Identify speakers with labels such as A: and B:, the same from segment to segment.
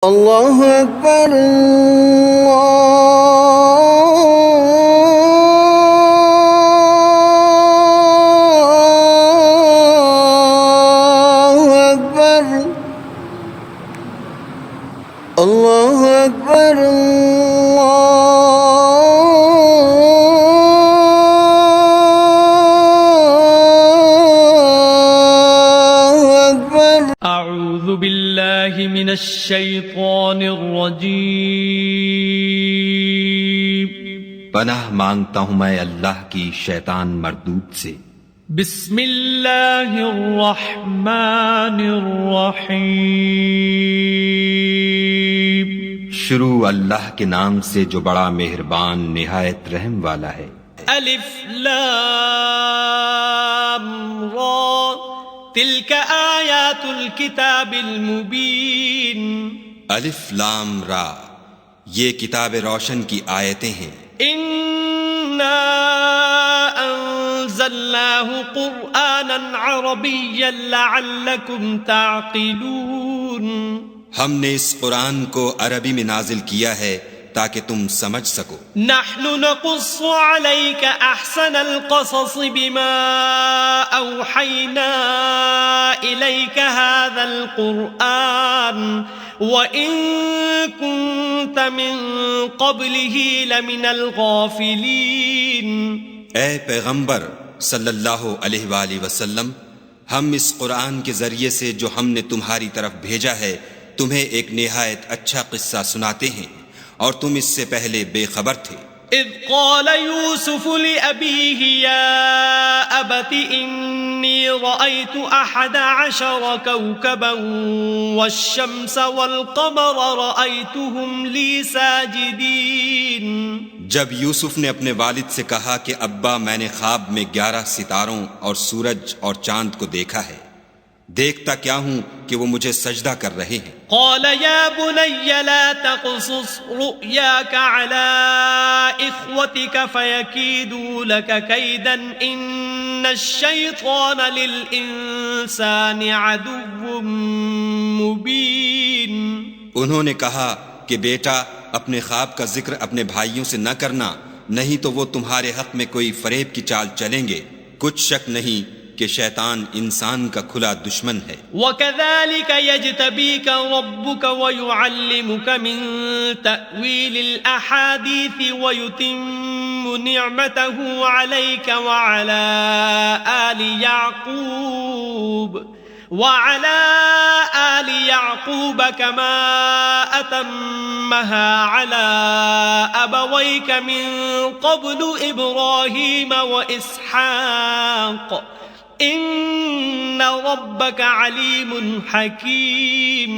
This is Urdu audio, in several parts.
A: اللہ اکبر اللہ اکبر
B: اعوذ باللہ من الشیطان الرجیم،
C: پناہ مانگتا ہوں میں اللہ کی شیطان مردود سے۔
B: بسم اللہ الرحمن الرحیم،
C: شروع اللہ کے نام سے جو بڑا مہربان نہایت رحم والا ہے۔
B: الف لام را، تلک آیات الکتاب المبین۔
C: الف لام را، یہ کتاب روشن کی آیتیں ہیں۔
B: انا انزلناہ قرآنا عربیا لعلکم تعقلون،
C: ہم نے اس قرآن کو عربی میں نازل کیا ہے تاکہ تم سمجھ سکو۔
B: نحن نقص عليك احسن القصص بما اوحينا اليك هذا القرآن وان كنت من قبله لمن الغافلين۔
C: اے پیغمبر صلی اللہ علیہ وآلہ وسلم، ہم اس قرآن کے ذریعے سے جو ہم نے تمہاری طرف بھیجا ہے تمہیں ایک نہایت اچھا قصہ سناتے ہیں، اور تم اس سے پہلے بے خبر تھے۔
B: اذ قال يوسف لأبيه يا أبت إني رأيت 11 كوكبا والشمس والقمر رأيتهم لي ساجدين۔
C: جب یوسف نے اپنے والد سے کہا کہ ابا میں نے خواب میں 11 ستاروں اور سورج اور چاند کو دیکھا ہے، دیکھتا کیا ہوں کہ وہ مجھے سجدہ کر رہے ہیں۔
B: قال يا بني لا تقصص رؤياك على إخوتك فيكيدوا لك كيدا إن الشيطان للإنسان عدو مبين۔
C: انہوں نے کہا کہ بیٹا اپنے خواب کا ذکر اپنے بھائیوں سے نہ کرنا، نہیں تو وہ تمہارے حق میں کوئی فریب کی چال چلیں گے۔ کچھ شک نہیں کہ شیطان انسان کا کھلا دشمن ہے۔
B: وَكَذَلِكَ يَجْتَبِيكَ رَبُّكَ وَيُعَلِّمُكَ مِن تَأْوِيلِ الْأَحَادِيثِ وَيُتِمُّ نِعْمَتَهُ عَلَيْكَ وَعَلَى آلِ يَعْقُوبَ كَمَا أَتَمَّهَا عَلَى أَبَوَيْكَ مِن قَبْلُ إِبْرَاهِيمَ وَإِسْحَاقَ ان ربک علیم حکیم۔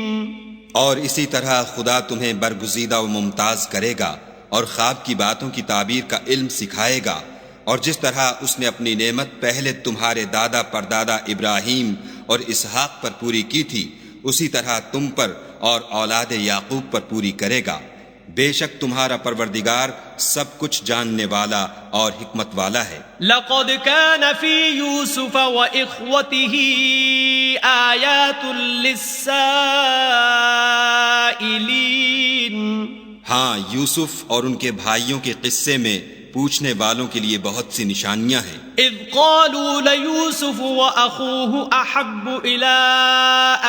C: اور اسی طرح خدا تمہیں برگزیدہ و ممتاز کرے گا اور خواب کی باتوں کی تعبیر کا علم سکھائے گا، اور جس طرح اس نے اپنی نعمت پہلے تمہارے دادا پردادا ابراہیم اور اسحاق پر پوری کی تھی، اسی طرح تم پر اور اولاد یعقوب پر پوری کرے گا۔ بے شک تمہارا پروردگار سب کچھ جاننے والا اور حکمت والا ہے۔
B: لقد كان في يوسف وإخوته آيات للسائلين۔
C: ہاں، یوسف اور ان کے بھائیوں کے قصے میں پوچھنے والوں کے لیے بہت سی نشانیاں ہیں۔
B: اذ قالوا ليوسف واخوه احب الى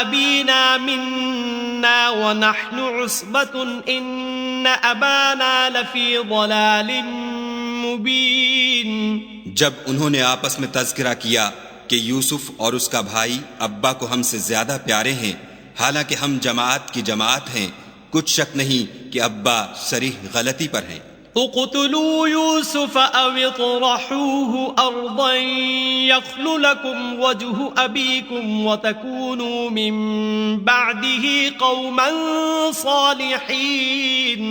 B: ابينا منا ونحن عصبة ان ابانا لفي ضلال مبين۔
C: جب انہوں نے آپس میں تذکرہ کیا کہ یوسف اور اس کا بھائی ابا کو ہم سے زیادہ پیارے ہیں، حالانکہ ہم جماعت کی جماعت ہیں، کچھ شک نہیں کہ ابا صریح غلطی پر ہیں۔
B: اقتلوا يوسف او اطرحوه ارضا يخل لكم وجه ابيكم وتكونوا من بعده قوما صالحين۔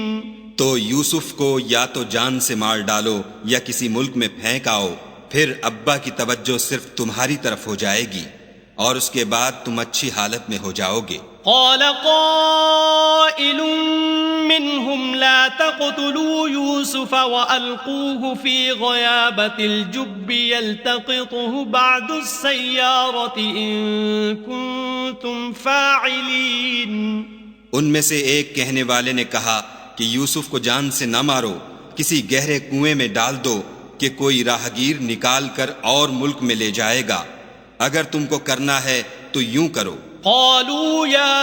C: تو یوسف کو یا تو جان سے مار ڈالو یا کسی ملک میں پھینک آؤ، پھر ابا کی توجہ صرف تمہاری طرف ہو جائے گی اور اس کے بعد تم اچھی حالت میں ہو جاؤ گے۔
B: قال قائل منهم لا تقتلوا يوسف وألقوه في غيابة الجب يلتقطه بعض السيارة إن كنتم فاعلين۔
C: ان میں سے ایک کہنے والے نے کہا کہ یوسف کو جان سے نہ مارو، کسی گہرے کنویں میں ڈال دو کہ کوئی راہگیر نکال کر اور ملک میں لے جائے گا، اگر تم کو کرنا ہے تو یوں کرو۔
B: قالوا يا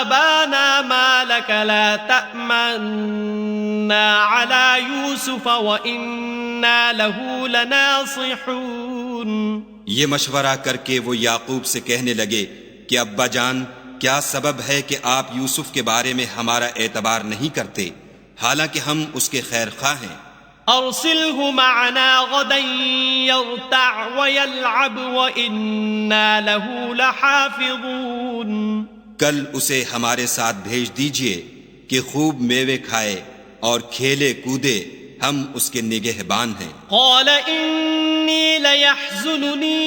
B: أبانا ما لك لا تأمنا على يوسف وإنا له لناصحون۔
C: یہ مشورہ کر کے وہ یعقوب سے کہنے لگے کہ ابا جان، کیا سبب ہے کہ آپ یوسف کے بارے میں ہمارا اعتبار نہیں کرتے، حالانکہ ہم اس کے خیر خواہ ہیں۔
B: ارسلہ معنا غدا يرتع ويلعب وإنا له لحافظون۔
C: کل اسے ہمارے ساتھ بھیج دیجئے کہ خوب میوے کھائے اور کھیلے کودے، ہم اس کے نگہبان ہیں۔
B: قال انی لیحزننی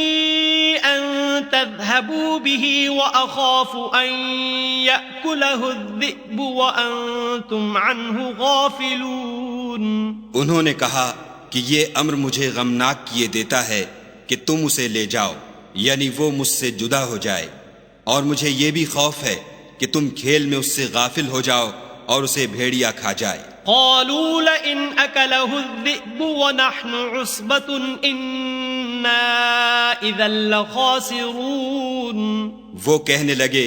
B: ان تذهبوا به واخاف ان یأکلہ الذئب وانتم عنہ غافلون۔
C: انہوں نے کہا کہ یہ امر مجھے غمناک کیے دیتا ہے کہ تم اسے لے جاؤ، یعنی وہ مجھ سے جدا ہو جائے، اور مجھے یہ بھی خوف ہے کہ تم کھیل میں اس سے غافل ہو جاؤ اور اسے بھیڑیا کھا جائے۔
B: قالوا لئن أكله الذئب ونحن عصبة إنا إذا لخاسرون۔
C: وہ کہنے لگے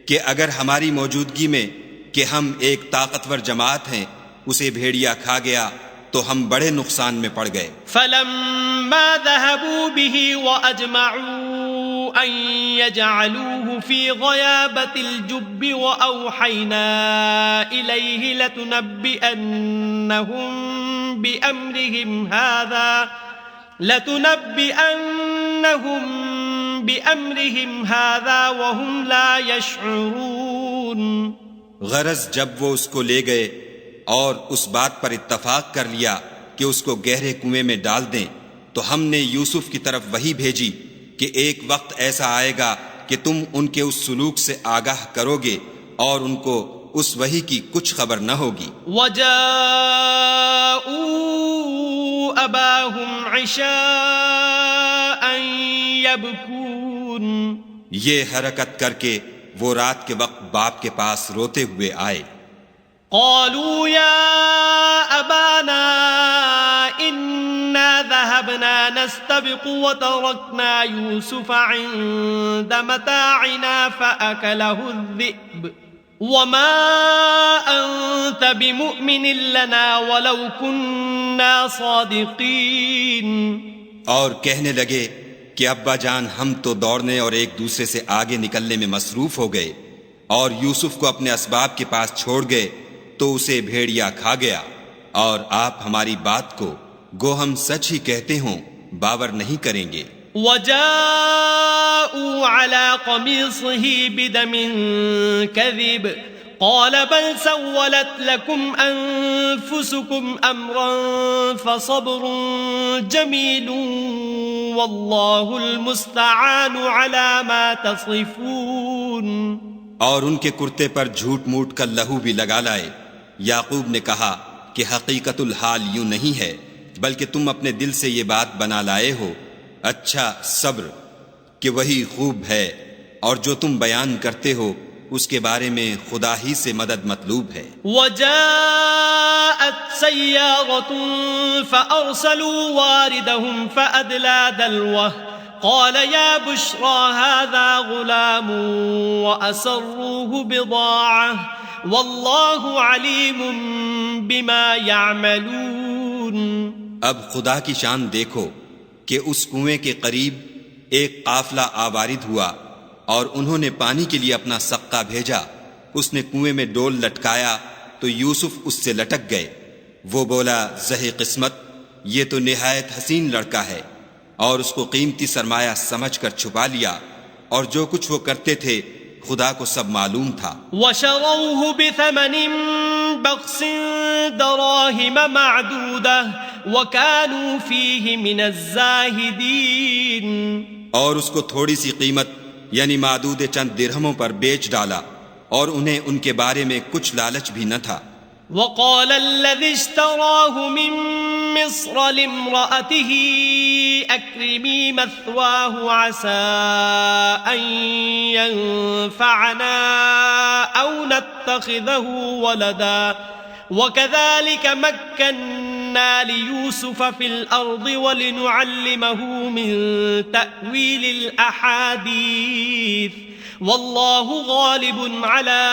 C: کہ اگر ہماری موجودگی میں کہ ہم ایک طاقتور جماعت ہیں اسے بھیڑیا کھا گیا تو ہم بڑے نقصان میں پڑ گئے۔
B: فلما ذهبوا به وأجمعوا أن يجعلوه في غيابة الجب وأوحينا إليه لتنبئنهم بأمرهم هذا وهم لا يشعرون۔
C: غرض جب وہ اس کو لے گئے اور اس بات پر اتفاق کر لیا کہ اس کو گہرے کنویں میں ڈال دیں، تو ہم نے یوسف کی طرف وحی بھیجی کہ ایک وقت ایسا آئے گا کہ تم ان کے اس سلوک سے آگاہ کرو گے اور ان کو اس وحی کی کچھ خبر نہ ہوگی۔
B: وَجَاءُوا أَبَاهُمْ عِشَاءً يَبْكُونَ۔
C: یہ حرکت کر کے وہ رات کے وقت باپ کے پاس روتے ہوئے آئے۔
B: قالوا يا أبانا إنا ذهبنا نستبق وتركنا يوسف عند متاعنا فأكله الذئب وما أنت بمؤمن لنا ولو كنا صادقين۔
C: اور کہنے لگے کہ ابا جان، ہم تو دوڑنے اور ایک دوسرے سے آگے نکلنے میں مصروف ہو گئے اور یوسف کو اپنے اسباب کے پاس چھوڑ گئے تو اسے بھیڑیا کھا گیا، اور آپ ہماری بات کو گو ہم سچ ہی کہتے ہوں باور نہیں کریں گے۔
B: وَجَاءُوا عَلَى قَمِيصِهِ بِدَمٍ كَذِبٍ قَالَ بَلْ سَوَّلَتْ لَكُمْ أَنفُسُكُمْ أَمْرًا فَصَبْرٌ جَمِيلٌ وَاللَّهُ الْمُسْتَعَانُ عَلَى مَا تَصِفُونَ۔
C: اور ان کے کرتے پر جھوٹ موٹ کا لہو بھی لگا لائے۔ یعقوب نے کہا کہ حقیقت الحال یوں نہیں ہے، بلکہ تم اپنے دل سے یہ بات بنا لائے ہو۔ اچھا صبر کہ وہی خوب ہے، اور جو تم بیان کرتے ہو اس کے بارے میں خدا ہی سے مدد مطلوب ہے۔
B: وَجَاءَتْ سَيَّارَةٌ فَأَرْسَلُوا وَارِدَهُمْ فَأَدْلَىٰ دَلْوَهُ قال يا بشرى هذا غلام وأسروه بضاعة والله عليم بما يعملون۔
C: اب خدا کی شان دیکھو کہ اس کنویں کے قریب ایک قافلہ آوارد ہوا اور انہوں نے پانی کے لیے اپنا سقہ بھیجا۔ اس نے کنویں میں ڈول لٹکایا تو یوسف اس سے لٹک گئے۔ وہ بولا زہے قسمت، یہ تو نہایت حسین لڑکا ہے، اور اس کو قیمتی سرمایہ سمجھ کر چھپا لیا، اور جو کچھ وہ کرتے تھے خدا کو سب معلوم تھا۔
B: وَشَرَوْهُ بِثَمَنٍ بَخْسٍ دَرَاهِمَ مَعْدُودَةٍ وَكَانُوا فِيهِ مِنَ الزَّاهِدِينَ۔
C: اور اس کو تھوڑی سی قیمت یعنی معدود چند درہموں پر بیچ ڈالا، اور انہیں ان کے بارے میں کچھ لالچ بھی نہ تھا۔
B: وقال الذي اشتراه من مصر لامرأته أكرمي مثواه عسى أن ينفعنا أو نتخذه ولدا وكذلك مكنا ليوسف في الأرض ولنعلمه من تأويل الأحاديث والله غالب على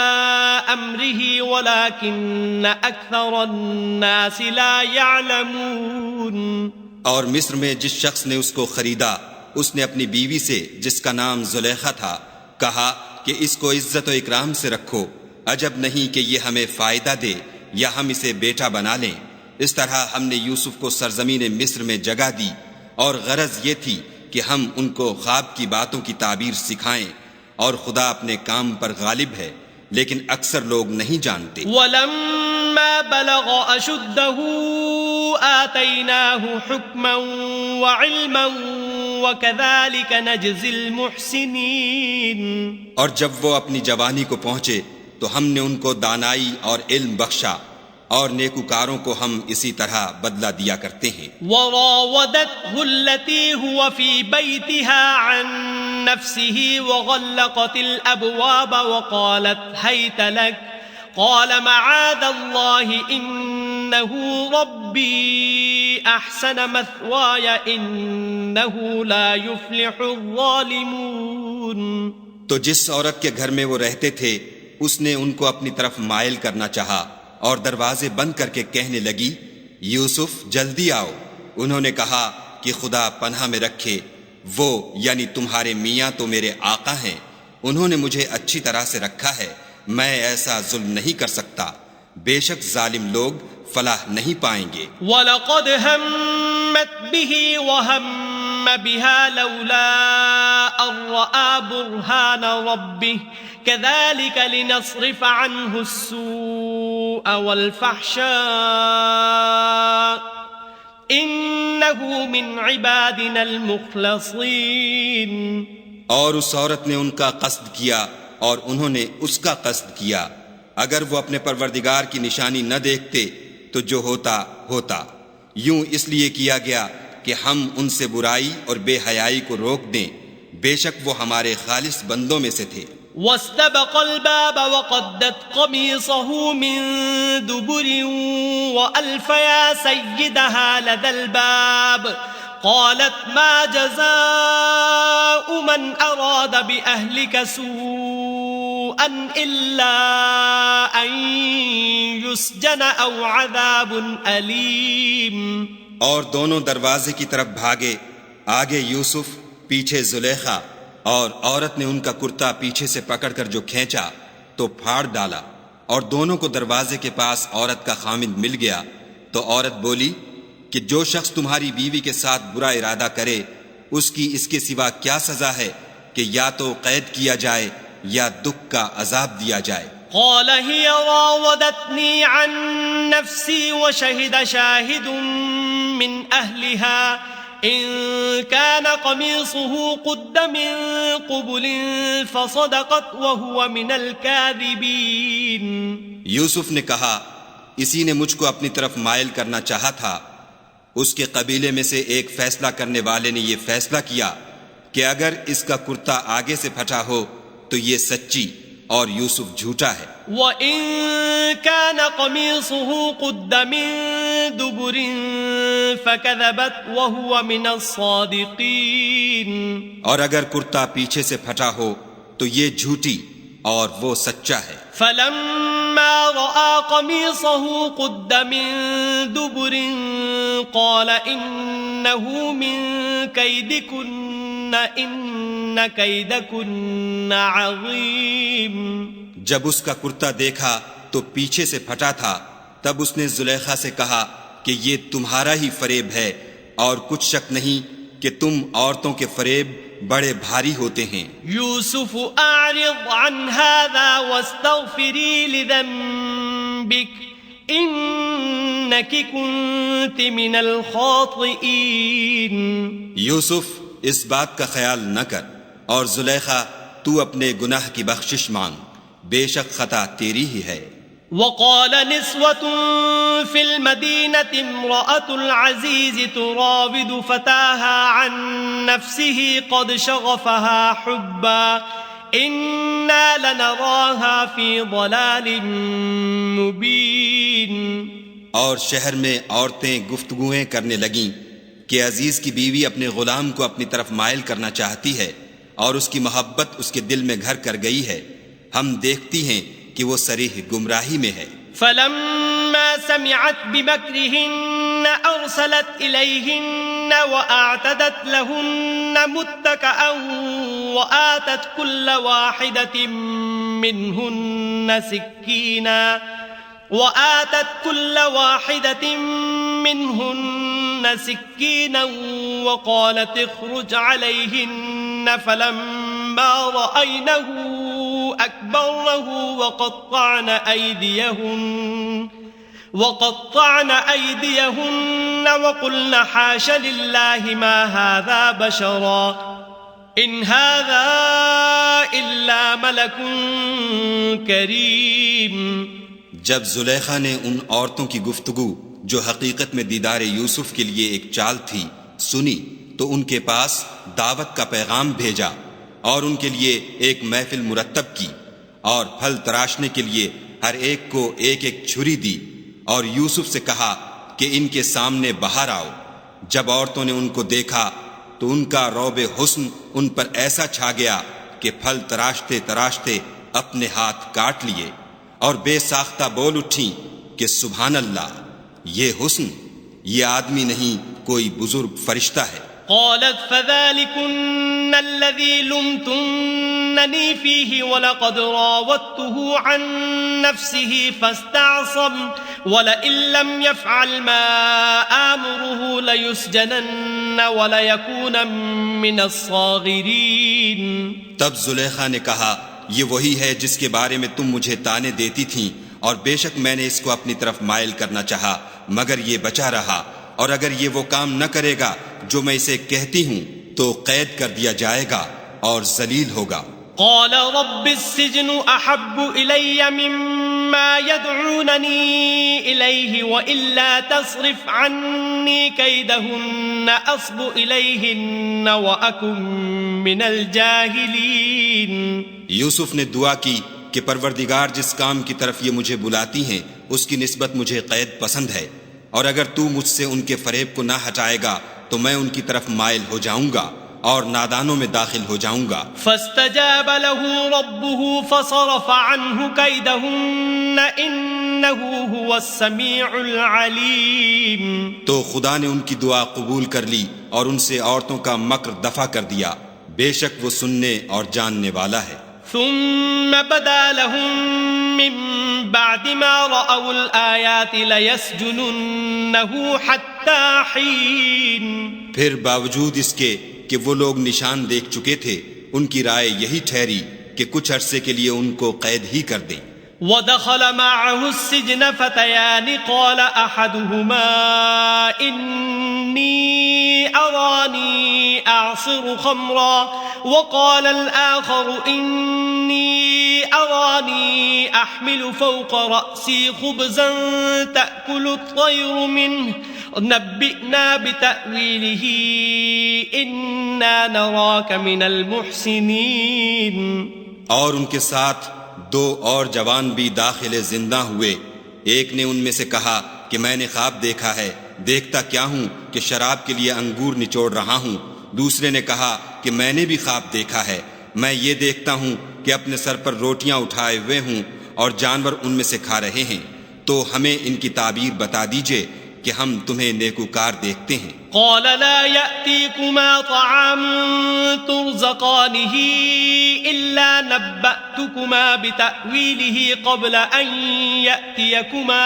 B: أمره ولكن أكثر الناس لا يعلمون.
C: اور مصر میں جس شخص نے اس کو خریدا اس نے اپنی بیوی سے جس کا نام زلیخا تھا کہا کہ اس کو عزت و اکرام سے رکھو، عجب نہیں کہ یہ ہمیں فائدہ دے یا ہم اسے بیٹا بنا لیں. اس طرح ہم نے یوسف کو سرزمین مصر میں جگہ دی اور غرض یہ تھی کہ ہم ان کو خواب کی باتوں کی تعبیر سکھائیں، اور خدا اپنے کام پر غالب ہے لیکن اکثر لوگ نہیں جانتے.
B: وَلَمَّا بَلَغَ أَشُدَّهُ آتَيْنَاهُ حُكْمًا وَعِلْمًا وَكَذَلِكَ نَجْزِي الْمُحْسِنِينَ.
C: اور جب وہ اپنی جوانی کو پہنچے تو ہم نے ان کو دانائی اور علم بخشا، اور نیکوکاروں کو ہم اسی طرح بدلہ دیا کرتے ہیں.
B: وراودته التي هو في بيتها عن نفسه وغلقت الأبواب وقالت هيت لك قال معاذ الله إنه ربي أحسن مثواي إنه لا يفلح الظالمون.
C: تو جس عورت کے گھر میں وہ رہتے تھے اس نے ان کو اپنی طرف مائل کرنا چاہا اور دروازے بند کر کے کہنے لگی یوسف جلدی آؤ. انہوں نے کہا کہ خدا پناہ میں رکھے، وہ یعنی تمہارے میاں تو میرے آقا ہیں، انہوں نے مجھے اچھی طرح سے رکھا ہے، میں ایسا ظلم نہیں کر سکتا، بے شک ظالم لوگ فلاح نہیں پائیں گے.
B: وَلَقَدْ هَمَّتْ بِهِ وَهَمَّ بِهَا لَوْلَا أَن رَّأَىٰ بُرْهَانَ رَبِّهِ كَذَلِكَ لِنَصْرِفَ عَنْهُ السُّوءَ وَالْفَحْشَاءَ إِنَّهُ مِنْ عِبَادِنَا الْمُخْلَصِينَ.
C: اور اس عورت نے ان کا قصد کیا اور انہوں نے اس کا قصد کیا. اگر وہ اپنے پروردگار کی نشانی نہ دیکھتے تو جو ہوتا ہوتا. یوں اس لیے کیا گیا کہ ہم ان سے برائی اور بے حیائی کو روک دیں، بے شک وہ ہمارے خالص بندوں میں سے تھے.
B: واستبق الباب وقدت قميصه من دبر وألف يا سيدها لدى الباب قالت ما جزاء من أراد بأهلك سوءا إلا أن يسجن أو عذاب أليم.
C: اور دونوں دروازے کی طرف بھاگے، آگے یوسف پیچھے زلیخا، اور عورت نے ان کا کرتا پیچھے سے پکڑ کر جو کھینچا تو پھاڑ ڈالا، اور دونوں کو دروازے کے پاس عورت کا خامند مل گیا. تو عورت بولی کہ جو شخص تمہاری بیوی کے ساتھ برا ارادہ کرے اس کی اس کے سوا کیا سزا ہے کہ یا تو قید کیا جائے یا دکھ کا عذاب دیا جائے.
B: قال هي راودتني عن نفسي وشهد شاهد من أهلها إن كان قميصه قد من قبل فصدقت وهو من الكاذبين.
C: یوسف نے کہا اسی نے مجھ کو اپنی طرف مائل کرنا چاہا تھا. اس کے قبیلے میں سے ایک فیصلہ کرنے والے نے یہ فیصلہ کیا کہ اگر اس کا کرتا آگے سے پھٹا ہو تو یہ سچی اور یوسف جھوٹا ہے.
B: وَإِن كَانَ قَمِيصُهُ قُدَّ مِن دُبُرٍ فَكَذَبَتْ وَهُوَ مِنَ الصَّادِقِينَ.
C: اور اگر کرتا پیچھے سے پھٹا ہو تو یہ جھوٹی اور وہ سچا ہے.
B: فَلَمَّا رَأَىٰ قَمِيصَهُ قُدَّ مِن دُبُرٍ قَالَ إِنَّهُ مِن كَيْدِكُنَّ إِنَّ كَيْدَكُنَّ عَظِيمٌ.
C: جب اس کا کرتا دیکھا تو پیچھے سے پھٹا تھا، تب اس نے زلیخا سے کہا کہ یہ تمہارا ہی فریب ہے، اور کچھ شک نہیں کہ تم عورتوں کے فریب بڑے بھاری ہوتے ہیں.
B: یوسف اعرض عن هذا واستغفری لذنبک انک کنت من الخاطئین.
C: یوسف اس بات کا خیال نہ کر، اور زلیخا تو اپنے گناہ کی بخشش مانگ، بے شک خطا تیری ہی ہے.
B: وقال نسوة في المدينة امرأة العزيز تراود فتاها عن نفسه قد شغفها حبا إنا لنراها في ضلال مبين۔
C: اور شہر میں عورتیں گفتگویں کرنے لگیں کہ عزیز کی بیوی اپنے غلام کو اپنی طرف مائل کرنا چاہتی ہے اور اس کی محبت اس کے دل میں گھر کر گئی ہے، ہم دیکھتی ہیں کہ وہ صریح گمراہی میں ہے۔
B: فلما سمعت بمكرهن أرسلت إليهن وأعتدت لهن متكئا وآتت كل واحدة منهن سكينا وقالت اخرج عليهن فلما رأينه أكبرنه وقطعن أيديهن وقلن حاش لله ما هذا بشرا إن هذا إلا ملك كريم۔
C: جب زلیخا نے ان عورتوں کی گفتگو جو حقیقت میں دیدار یوسف کے لیے ایک چال تھی سنی تو ان کے پاس دعوت کا پیغام بھیجا اور ان کے لیے ایک محفل مرتب کی اور پھل تراشنے کے لیے ہر ایک کو ایک ایک چھری دی اور یوسف سے کہا کہ ان کے سامنے باہر آؤ۔ جب عورتوں نے ان کو دیکھا تو ان کا روب حسن ان پر ایسا چھا گیا کہ پھل تراشتے تراشتے اپنے ہاتھ کاٹ لیے اور بے ساختہ بول اٹھیں کہ سبحان اللہ، یہ حسن، یہ آدمی نہیں کوئی بزرگ فرشتہ ہے۔
B: قالت فذلكن الذي لمتنني فيه ولقد راودته عن نفسه فاستعصم ولئن لم يفعل ما آمره ليسجنن وليكون من الصاغرين۔
C: تب زلیخا نے کہا یہ وہی ہے جس کے بارے میں تم مجھے طعنے دیتی تھیں، اور بے شک میں نے اس کو اپنی طرف مائل کرنا چاہا مگر یہ بچا رہا، اور اگر یہ وہ کام نہ کرے گا جو میں اسے کہتی ہوں تو قید کر دیا جائے گا اور ذلیل ہوگا۔
B: قال رب السجن احب الی مما يدعوننی الیہ والا تصرف عنی کیدہن اصب الیہن واکن من الجاہلین۔
C: یوسف نے دعا کی کہ پروردگار جس کام کی طرف یہ مجھے بلاتی ہیں اس کی نسبت مجھے قید پسند ہے، اور اگر تو مجھ سے ان کے فریب کو نہ ہٹائے گا تو میں ان کی طرف مائل ہو جاؤں گا اور نادانوں میں داخل ہو جاؤں گا۔
B: فاستجاب له ربه فصرف عنه كيدهن انه هو السميع العليم۔
C: تو خدا نے ان کی دعا قبول کر لی اور ان سے عورتوں کا مکر دفع کر دیا، بے شک وہ سننے اور جاننے والا ہے۔
B: ثم بدا لهم من بعد ما رأوا الآيات ليسجننه حتى حين۔
C: پھر باوجود اس کے کہ وہ لوگ نشان دیکھ چکے تھے ان کی رائے یہی ٹھہری کہ کچھ عرصے کے لیے ان کو قید ہی کر دیں۔
B: ودخل معه السجن فتيان قال أحدهما إني أراني أعصر خمرا وقال الآخر إني أراني أحمل فوق رأسي خبزا تأكل الطير منه نبئنا بتأويله إنا نراك من المحسنين۔
C: اور ان کے ساتھ دو اور جوان بھی داخل زندہ ہوئے، ایک نے ان میں سے کہا کہ میں نے خواب دیکھا ہے، دیکھتا کیا ہوں کہ شراب کے لیے انگور نچوڑ رہا ہوں۔ دوسرے نے کہا کہ میں نے بھی خواب دیکھا ہے، میں یہ دیکھتا ہوں کہ اپنے سر پر روٹیاں اٹھائے ہوئے ہوں اور جانور ان میں سے کھا رہے ہیں، تو ہمیں ان کی تعبیر بتا دیجئے کہ ہم تمہیں نیکوکار دیکھتے ہیں۔
B: قال لا يأتيكما طعام ترزقانه إلا نبأتكما بتأويله قبل أن يأتيكما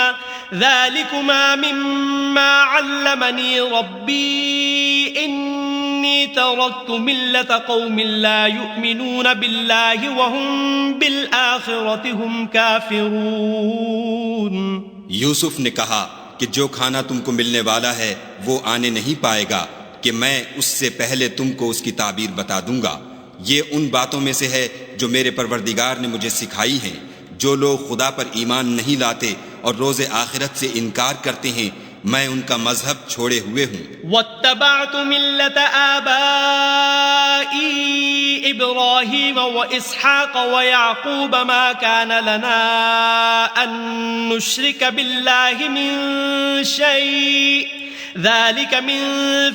B: ذلكما مما علمني ربي إني تركت ملة قوم لا يؤمنون بالله وهم بالآخرة هم كافرون۔
C: یوسف نے کہا کہ جو کھانا تم کو ملنے والا ہے وہ آنے نہیں پائے گا کہ میں اس سے پہلے تم کو اس کی تعبیر بتا دوں گا۔ یہ ان باتوں میں سے ہے جو میرے پروردگار نے مجھے سکھائی ہیں، جو لوگ خدا پر ایمان نہیں لاتے اور روز آخرت سے انکار کرتے ہیں میں ان کا مذہب چھوڑے ہوئے ہوں۔
B: واتبعت ملة آبائي إبراهيم وإسحاق ويعقوب ما كان لنا أن نشرك بالله من شيء ذلك من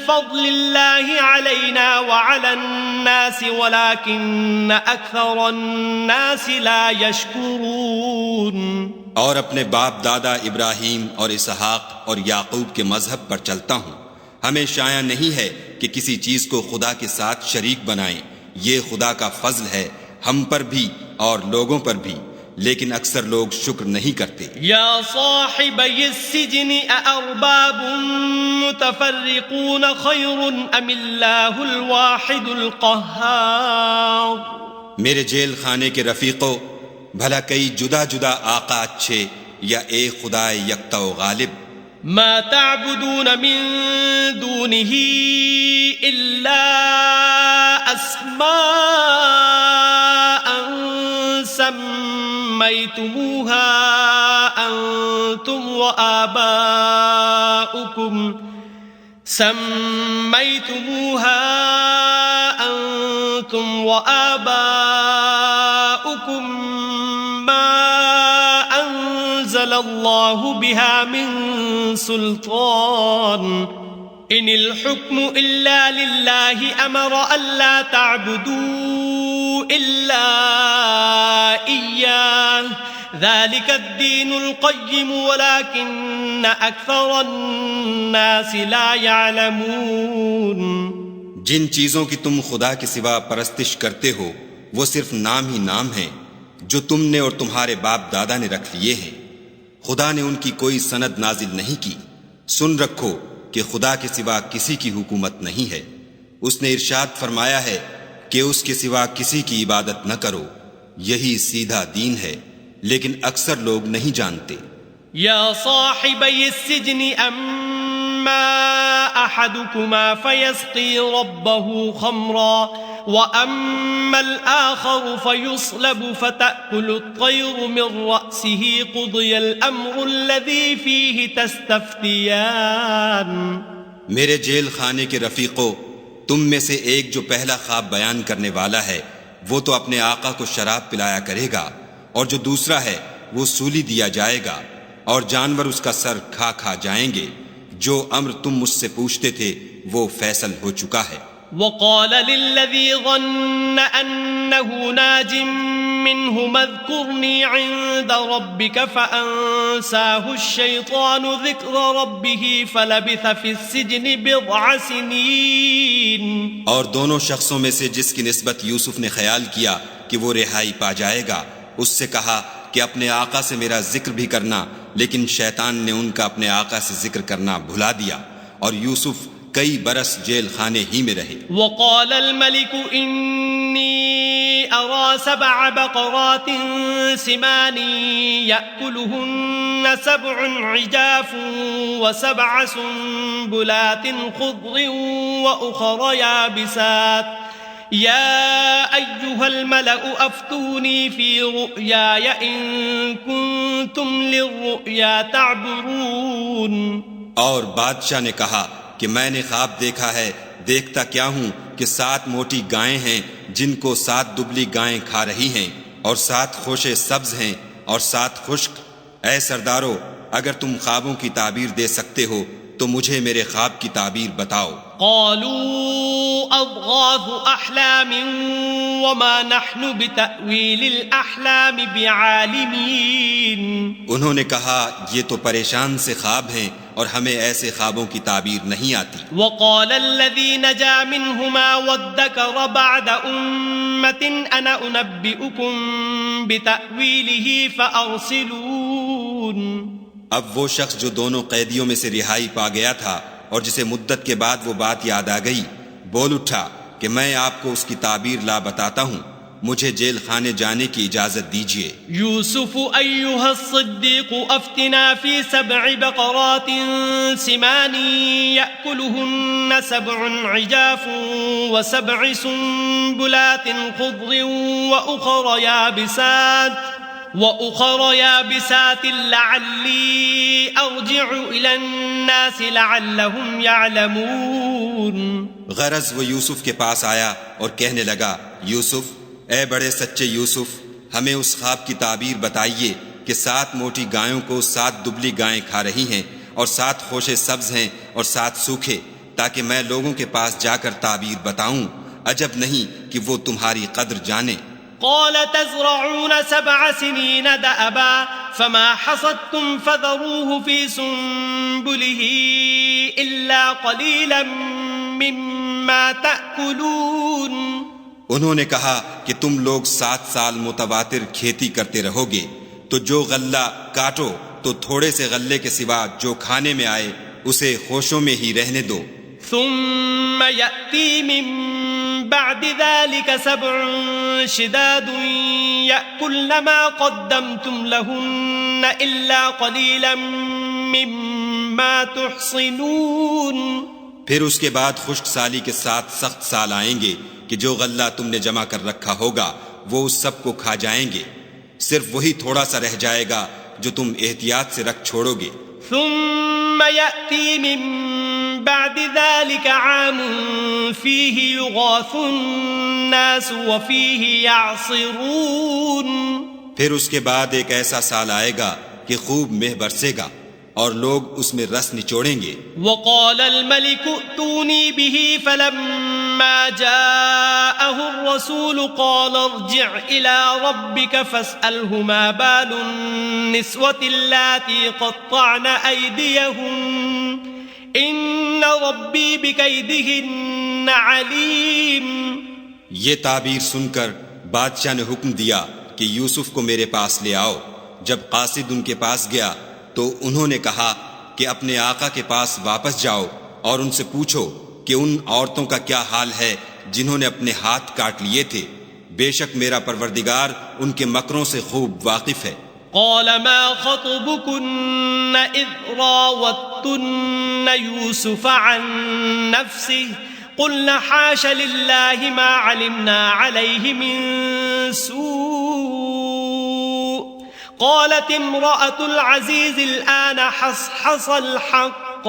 B: فضل الله علينا وعلى الناس ولكن أكثر الناس لا يشكرون۔
C: اور اپنے باپ دادا ابراہیم اور اسحاق اور یعقوب کے مذہب پر چلتا ہوں۔ ہمیں شایع نہیں ہے کہ کسی چیز کو خدا کے ساتھ شریک بنائیں، یہ خدا کا فضل ہے ہم پر بھی اور لوگوں پر بھی، لیکن اکثر لوگ شکر نہیں کرتے۔
B: یا صاحبی السجن اارباب متفرقون خیر ام اللہ الواحد القہار۔
C: میرے جیل خانے کے رفیقوں، بھلا کئی جدا جدا آقا اچھے یا ایک خدا یکتا و غالب؟
B: ما تعبدون من دونه الا اسماء سميتموها انتم وآباؤكم الله بها من سلطان ان الحكم الا لله امر الا تعبدوا الا اياه ذلك الدين القيم ولكن اكثر الناس لا يعلمون۔
C: جن چیزوں کی تم خدا کے سوا پرستش کرتے ہو وہ صرف نام ہی نام ہیں جو تم نے اور تمہارے باپ دادا نے رکھ لیے ہیں، خدا نے ان کی کوئی سند نازل نہیں کی۔ سن رکھو کہ خدا کے سوا کسی کی حکومت نہیں ہے، اس نے ارشاد فرمایا ہے کہ اس کے سوا کسی کی عبادت نہ کرو، یہی سیدھا دین ہے، لیکن اکثر لوگ نہیں جانتے۔
B: یا صاحبی السجن اما احدكما فيسقي ربه خمرا واما الاخر فيصلب فتأكل الطير من رأسه قضي الامر الذي فيه تستفتيان۔
C: میرے جیل خانے کے رفیقوں، تم میں سے ایک جو پہلا خواب بیان کرنے والا ہے وہ تو اپنے آقا کو شراب پلایا کرے گا، اور جو دوسرا ہے وہ سولی دیا جائے گا، اور جانور اس کا سر کھا کھا جائیں گے۔ جو امر تم مجھ سے پوچھتے تھے وہ فیصل ہو چکا ہے۔
B: وقال للذي ظن أنه ناج منهم اذكرني عند ربك فأنساه الشيطان ذكر ربه فلبث في السجن بضع سنين۔
C: اور دونوں شخصوں میں سے جس کی نسبت یوسف نے خیال کیا کہ وہ رہائی پا جائے گا، اس سے کہا کہ اپنے آقا سے میرا ذکر بھی کرنا، لیکن شیطان نے ان کا اپنے آقا سے ذکر کرنا بھلا دیا، اور یوسف کئی برس جیل خانے ہی میں رہے۔
B: وقال الملك إني أرى 7 بقرات سمان يأكلهن 7 عجاف و7 سنبلات خضر وأخر يابسات يا أيها الملأ أفتوني في رؤياي إن كنتم للرؤيا تعبرون۔
C: اور بادشاہ نے کہا کہ میں نے خواب دیکھا ہے، دیکھتا کیا ہوں کہ 7 موٹی گائیں ہیں جن کو 7 دبلی گائیں کھا رہی ہیں، اور 7 خوشے سبز ہیں اور 7 خشک۔ اے سردارو، اگر تم خوابوں کی تعبیر دے سکتے ہو تو مجھے میرے خواب کی تعبیر بتاؤ۔
B: قالوا اضغاث احلام وما نحن بتأویل الاحلام بعالمین۔
C: انہوں نے کہا یہ تو پریشان سے خواب ہیں اور ہمیں ایسے خوابوں کی تعبیر نہیں آتی۔
B: وقال الذي نجا منهما وادكر بعد أمة أنا أنبئكم بتأويله فأرسلون۔
C: اب وہ شخص جو دونوں قیدیوں میں سے رہائی پا گیا تھا اور جسے مدت کے بعد وہ بات یاد آ گئی، بول اٹھا کہ میں آپ کو اس کی تعبیر لا بتاتا ہوں، مجھے جیل خانے جانے کی اجازت دیجیے۔
B: یوسف ایھا الصدیق افتنا فی 7 بقرات سمان یأکلہن 7 عجاف و7 سنبلات خضر وأخر یابسات وأخر يابسات لعلي أرجع إلى الناس لعلهم يعلمون.
C: غرض وہ یوسف کے پاس آیا اور کہنے لگا، یوسف، اے بڑے سچے یوسف، ہمیں اس خواب کی تعبیر بتائیے کہ 7 موٹی گایوں کو 7 دبلی گائیں کھا رہی ہیں اور 7 خوشے سبز ہیں اور 7 سوکھے، تاکہ میں لوگوں کے پاس جا کر تعبیر بتاؤں. عجب نہیں کہ وہ تمہاری قدر جانے.
B: قال تزرعون 7 سنين دأبا فما حصدتم فذروه في سنبله إلا قليلا مما تأكلون.
C: انہوں نے کہا کہ تم لوگ 7 سال متواتر کھیتی کرتے رہو گے، تو جو غلہ کاٹو تو تھوڑے سے غلے کے سوا جو کھانے میں آئے اسے خوشوں میں ہی رہنے دو.
B: ثم يأتي من بعد ذلك 7 شداد يأكلن ما قدمتم لهن إلا قليلا مما تحصنون.
C: پھر اس کے بعد خشک سالی کے 7 سخت سال آئیں گے کہ جو غلہ تم نے جمع کر رکھا ہوگا وہ اس سب کو کھا جائیں گے، صرف وہی تھوڑا سا رہ جائے گا جو تم احتیاط سے رکھ چھوڑو گے.
B: ثم يأتي من بعد ذلك عام فيه يغاث الناس وفيه يعصرون.
C: پھر اس کے بعد ایک ایسا سال آئے گا کہ خوب مہ برسے گا اور لوگ اس میں رس نچوڑیں گے.
B: وقال الملك ائتوني به فلما جاءه الرسول قال ارجع إلى ربك فاسأله ما بال النسوة اللاتي قطعن أيديهن إن ربي بكيدهن عليم.
C: یہ تعبیر سن کر بادشاہ نے حکم دیا کہ یوسف کو میرے پاس لے آؤ. جب قاصد ان کے پاس گیا تو انہوں نے کہا کہ اپنے آقا کے پاس واپس جاؤ اور ان سے پوچھو کہ ان عورتوں کا کیا حال ہے جنہوں نے اپنے ہاتھ کاٹ لیے تھے. بے شک میرا پروردگار ان کے مکروں سے خوب واقف ہے.
B: قال ما خطبكن إذ راوتن يوسف عن نفسه قلنا حاش لله ما علمنا عليه من سوء قالت امرأة العزيز الآن حصحص الحق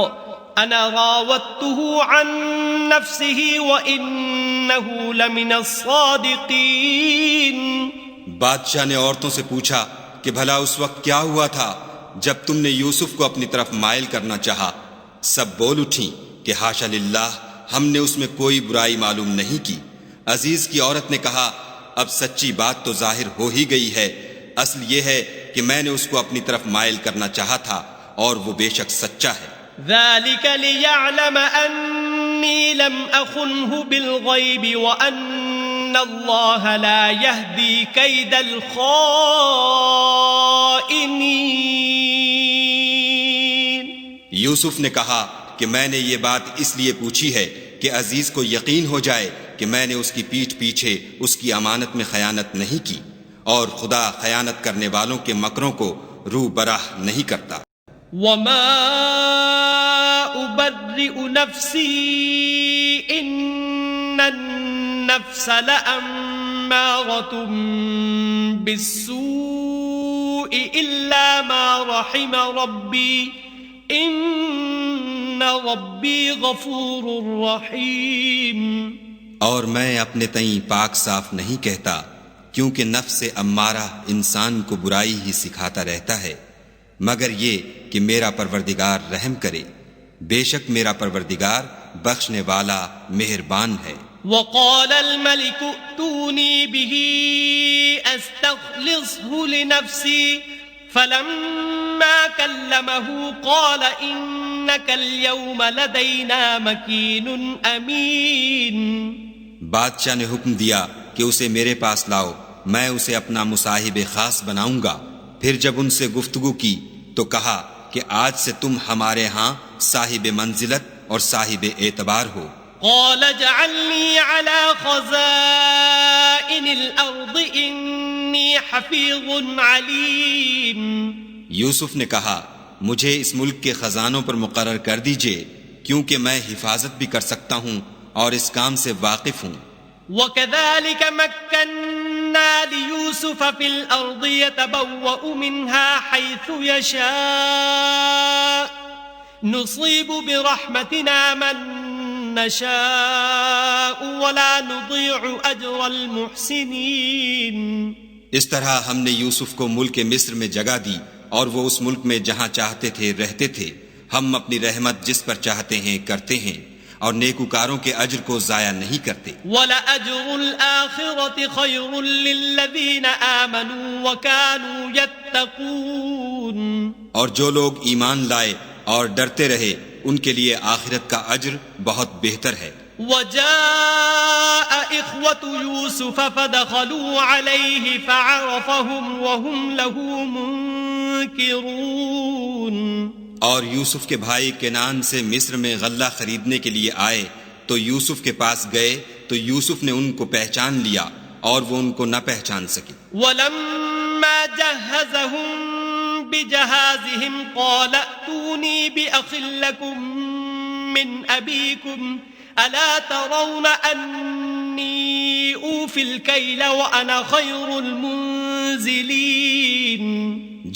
B: أنا راودته عن نفسه وإنه لمن الصادقين.
C: بادشاہ نے عورتوں سے پوچھا کہ بھلا اس وقت کیا ہوا تھا جب تم نے یوسف کو اپنی طرف مائل کرنا چاہا؟ سب بول اٹھیں کہ حاشا للہ، ہم نے اس میں کوئی برائی معلوم نہیں کی. عزیز کی عورت نے کہا اب سچی بات تو ظاہر ہو ہی گئی ہے. اصل یہ ہے کہ میں نے اس کو اپنی طرف مائل کرنا چاہا تھا اور وہ بے شک سچا ہے.
B: ذلك ليعلم أني لم أخنه بالغيب وأن الله لا يهدي كيد الخائنين.
C: یوسف نے کہا کہ میں نے یہ بات اس لیے پوچھی ہے کہ عزیز کو یقین ہو جائے کہ میں نے اس کی پیٹھ پیچھے اس کی امانت میں خیانت نہیں کی، اور خدا خیانت کرنے والوں کے مکروں کو رو براہ نہیں کرتا.
B: وما أبرئ نفسي إن النفس لأمارة بالسوء إلا ما رحم ربي إن ربي غفور رحيم.
C: اور میں اپنے تئیں پاک صاف نہیں کہتا، کیونکہ نفس امارہ انسان کو برائی ہی سکھاتا رہتا ہے، مگر یہ کہ میرا پروردگار رحم کرے. بے شک میرا پروردگار بخشنے والا مہربان ہے.
B: وقال الملك ائتوني به استخلصه لنفسي فلما كلمه قال إنك اليوم لدينا مكين أمين.
C: بادشاہ نے حکم دیا کہ اسے میرے پاس لاؤ، میں اسے اپنا مصاحب خاص بناؤں گا. پھر جب ان سے گفتگو کی تو کہا کہ آج سے تم ہمارے ہاں صاحب منزلت اور صاحب اعتبار ہو.
B: قال اجعلني على خزائن الأرض إني حفيظ عليم.
C: یوسف نے کہا مجھے اس ملک کے خزانوں پر مقرر کر دیجئے، کیونکہ میں حفاظت بھی کر سکتا ہوں اور اس کام سے واقف ہوں.
B: وكذلك مكنا ليوسف في الأرض يتبوأ منها حيث يشاء نصيب برحمتنا من نشاء ولا نضيع أجر المحسنين.
C: اس طرح ہم نے یوسف کو ملک مصر میں جگہ دی اور وہ اس ملک میں جہاں چاہتے تھے رہتے تھے. ہم اپنی رحمت جس پر چاہتے ہیں کرتے ہیں اور نیکوکاروں کے اجر کو ضائع نہیں کرتے.
B: وَلَأَجْرُ الْآخِرَةِ خَيْرٌ لِّلَّذِينَ آمَنُوا وَكَانُوا يَتَّقُونَ.
C: اور جو لوگ ایمان لائے اور ڈرتے رہے ان کے لیے آخرت کا اجر بہت بہتر ہے.
B: وَجَاءَ إِخْوَةُ يُوسُفَ فَدَخَلُوا عَلَيْهِ فَعَرَفَهُمْ وَهُمْ لَهُ مُنكِرُونَ.
C: اور یوسف کے بھائی کنان سے مصر میں غلہ خریدنے کے لیے آئے تو یوسف کے پاس گئے تو یوسف نے ان کو پہچان لیا اور وہ ان کو نہ پہچان سکے.
B: وَلَمَّا جَهَّزَهُم بِجَهَازِهِمْ قَالَ ائْتُونِي بِأَخٍ لَّكُم مِّنْ أَبِيكُمْ أَلَا تَرَوْنَ أَنِّي أُوفِي الْكَيْلَ وَأَنَا خَيْرُ الْمُنزِلِينَ.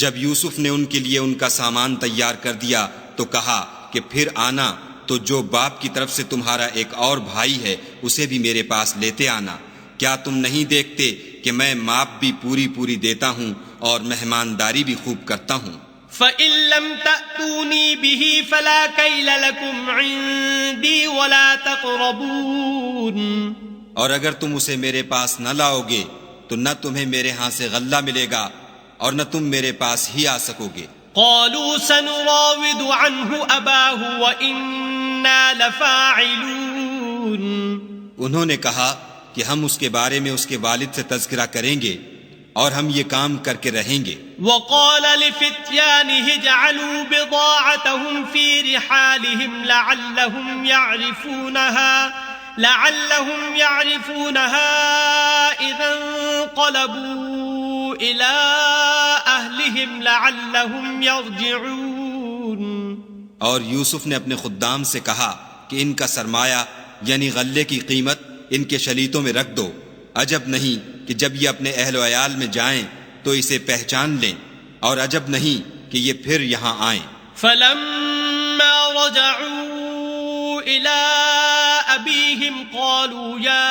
C: جب یوسف نے ان کے لیے ان کا سامان تیار کر دیا تو کہا کہ پھر آنا تو جو باپ کی طرف سے تمہارا ایک اور بھائی ہے اسے بھی میرے پاس لیتے آنا. کیا تم نہیں دیکھتے کہ میں ماپ بھی پوری پوری دیتا ہوں اور مہمانداری بھی خوب کرتا ہوں.
B: فَإِن لَّمْ تَأْتُونِي بِهِ فَلَا كَيْلَ لَكُمْ عِندِي وَلَا تَقْرَبُونَ.
C: اور اگر تم اسے میرے پاس نہ لاؤ گے تو نہ تمہیں میرے ہاں سے غلہ ملے گا اور نہ تم میرے پاس ہی آ سکو گے.
B: قالوا سنراود عنه أباه وإنا لفاعلون.
C: انہوں نے کہا کہ ہم اس کے بارے میں اس کے والد سے تذکرہ کریں گے اور ہم یہ کام کر کے رہیں گے.
B: وقال لفتيانه اجعلوا بضاعتهم في رحالهم لعلهم يعرفونها إذا انقلبوا إلى أهلهم لعلهم يرجعون.
C: اور یوسف نے اپنے خدام سے کہا کہ ان کا سرمایہ یعنی غلے کی قیمت ان کے شلیتوں میں رکھ دو. عجب نہیں کہ جب یہ اپنے اہل و عیال میں جائیں تو اسے پہچان لیں اور عجب نہیں کہ یہ پھر یہاں آئیں.
B: فلما رجعوا إلى أبيهم قالوا يا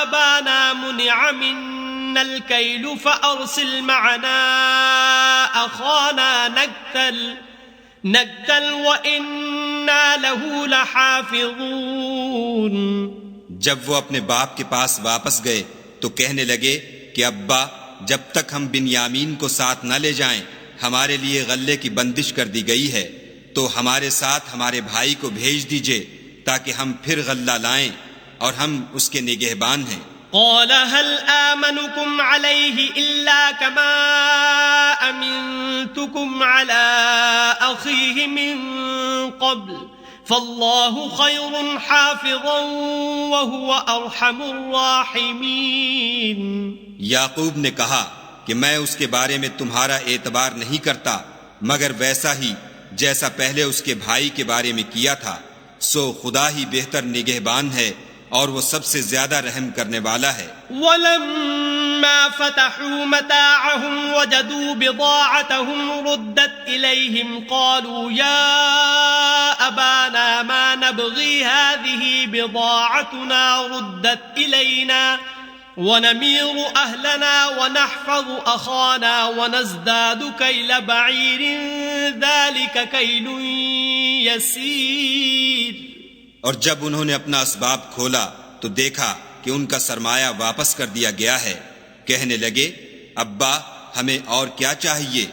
B: أبانا منع منا الكيل فأرسل معنا أخانا نكتل وإنا له لحافظون.
C: جب وہ اپنے باپ کے پاس واپس گئے تو کہنے لگے کہ ابا جب تک ہم بنیامین کو ساتھ نہ لے جائیں ہمارے لیے غلے کی بندش کر دی گئی ہے تو ہمارے ساتھ ہمارے بھائی کو بھیج دیجئے تاکہ ہم پھر غلہ لائیں اور ہم اس کے نگہبان ہیں.
B: قال هل آمنكم عليه إلا كما أمنتكم على أخيه من قبل فالله خير حافظا وهو أرحم الراحمين.
C: یعقوب نے کہا کہ میں اس کے بارے میں تمہارا اعتبار نہیں کرتا مگر ویسا ہی جیسا پہلے اس کے بھائی کے بارے میں کیا تھا. سو خدا ہی بہتر نگہبان ہے اور وہ سب سے زیادہ رحم کرنے والا ہے.
B: وَلَمَّا فَتَحُوا مَتَاعَهُمْ وَجَدُوا بِضَاعَتَهُمْ رُدَّتْ إِلَيْهِمْ قَالُوا يَا أَبَانَا مَا نَبْغِي هَذِهِ بِضَاعَتُنَا رُدَّتْ إِلَيْنَا وَنَمِيرُ أَهْلَنَا وَنَحْفَظُ أَخَانَا وَنَزْدَادُ كَيْلَ بَعِيرٍ ذَلِكَ كَيْلٌ يَسِيرٌ.
C: اور جب انہوں نے اپنا اسباب کھولا تو دیکھا کہ ان کا سرمایہ واپس کر دیا گیا ہے. کہنے لگے ابا ہمیں اور کیا چاہیے؟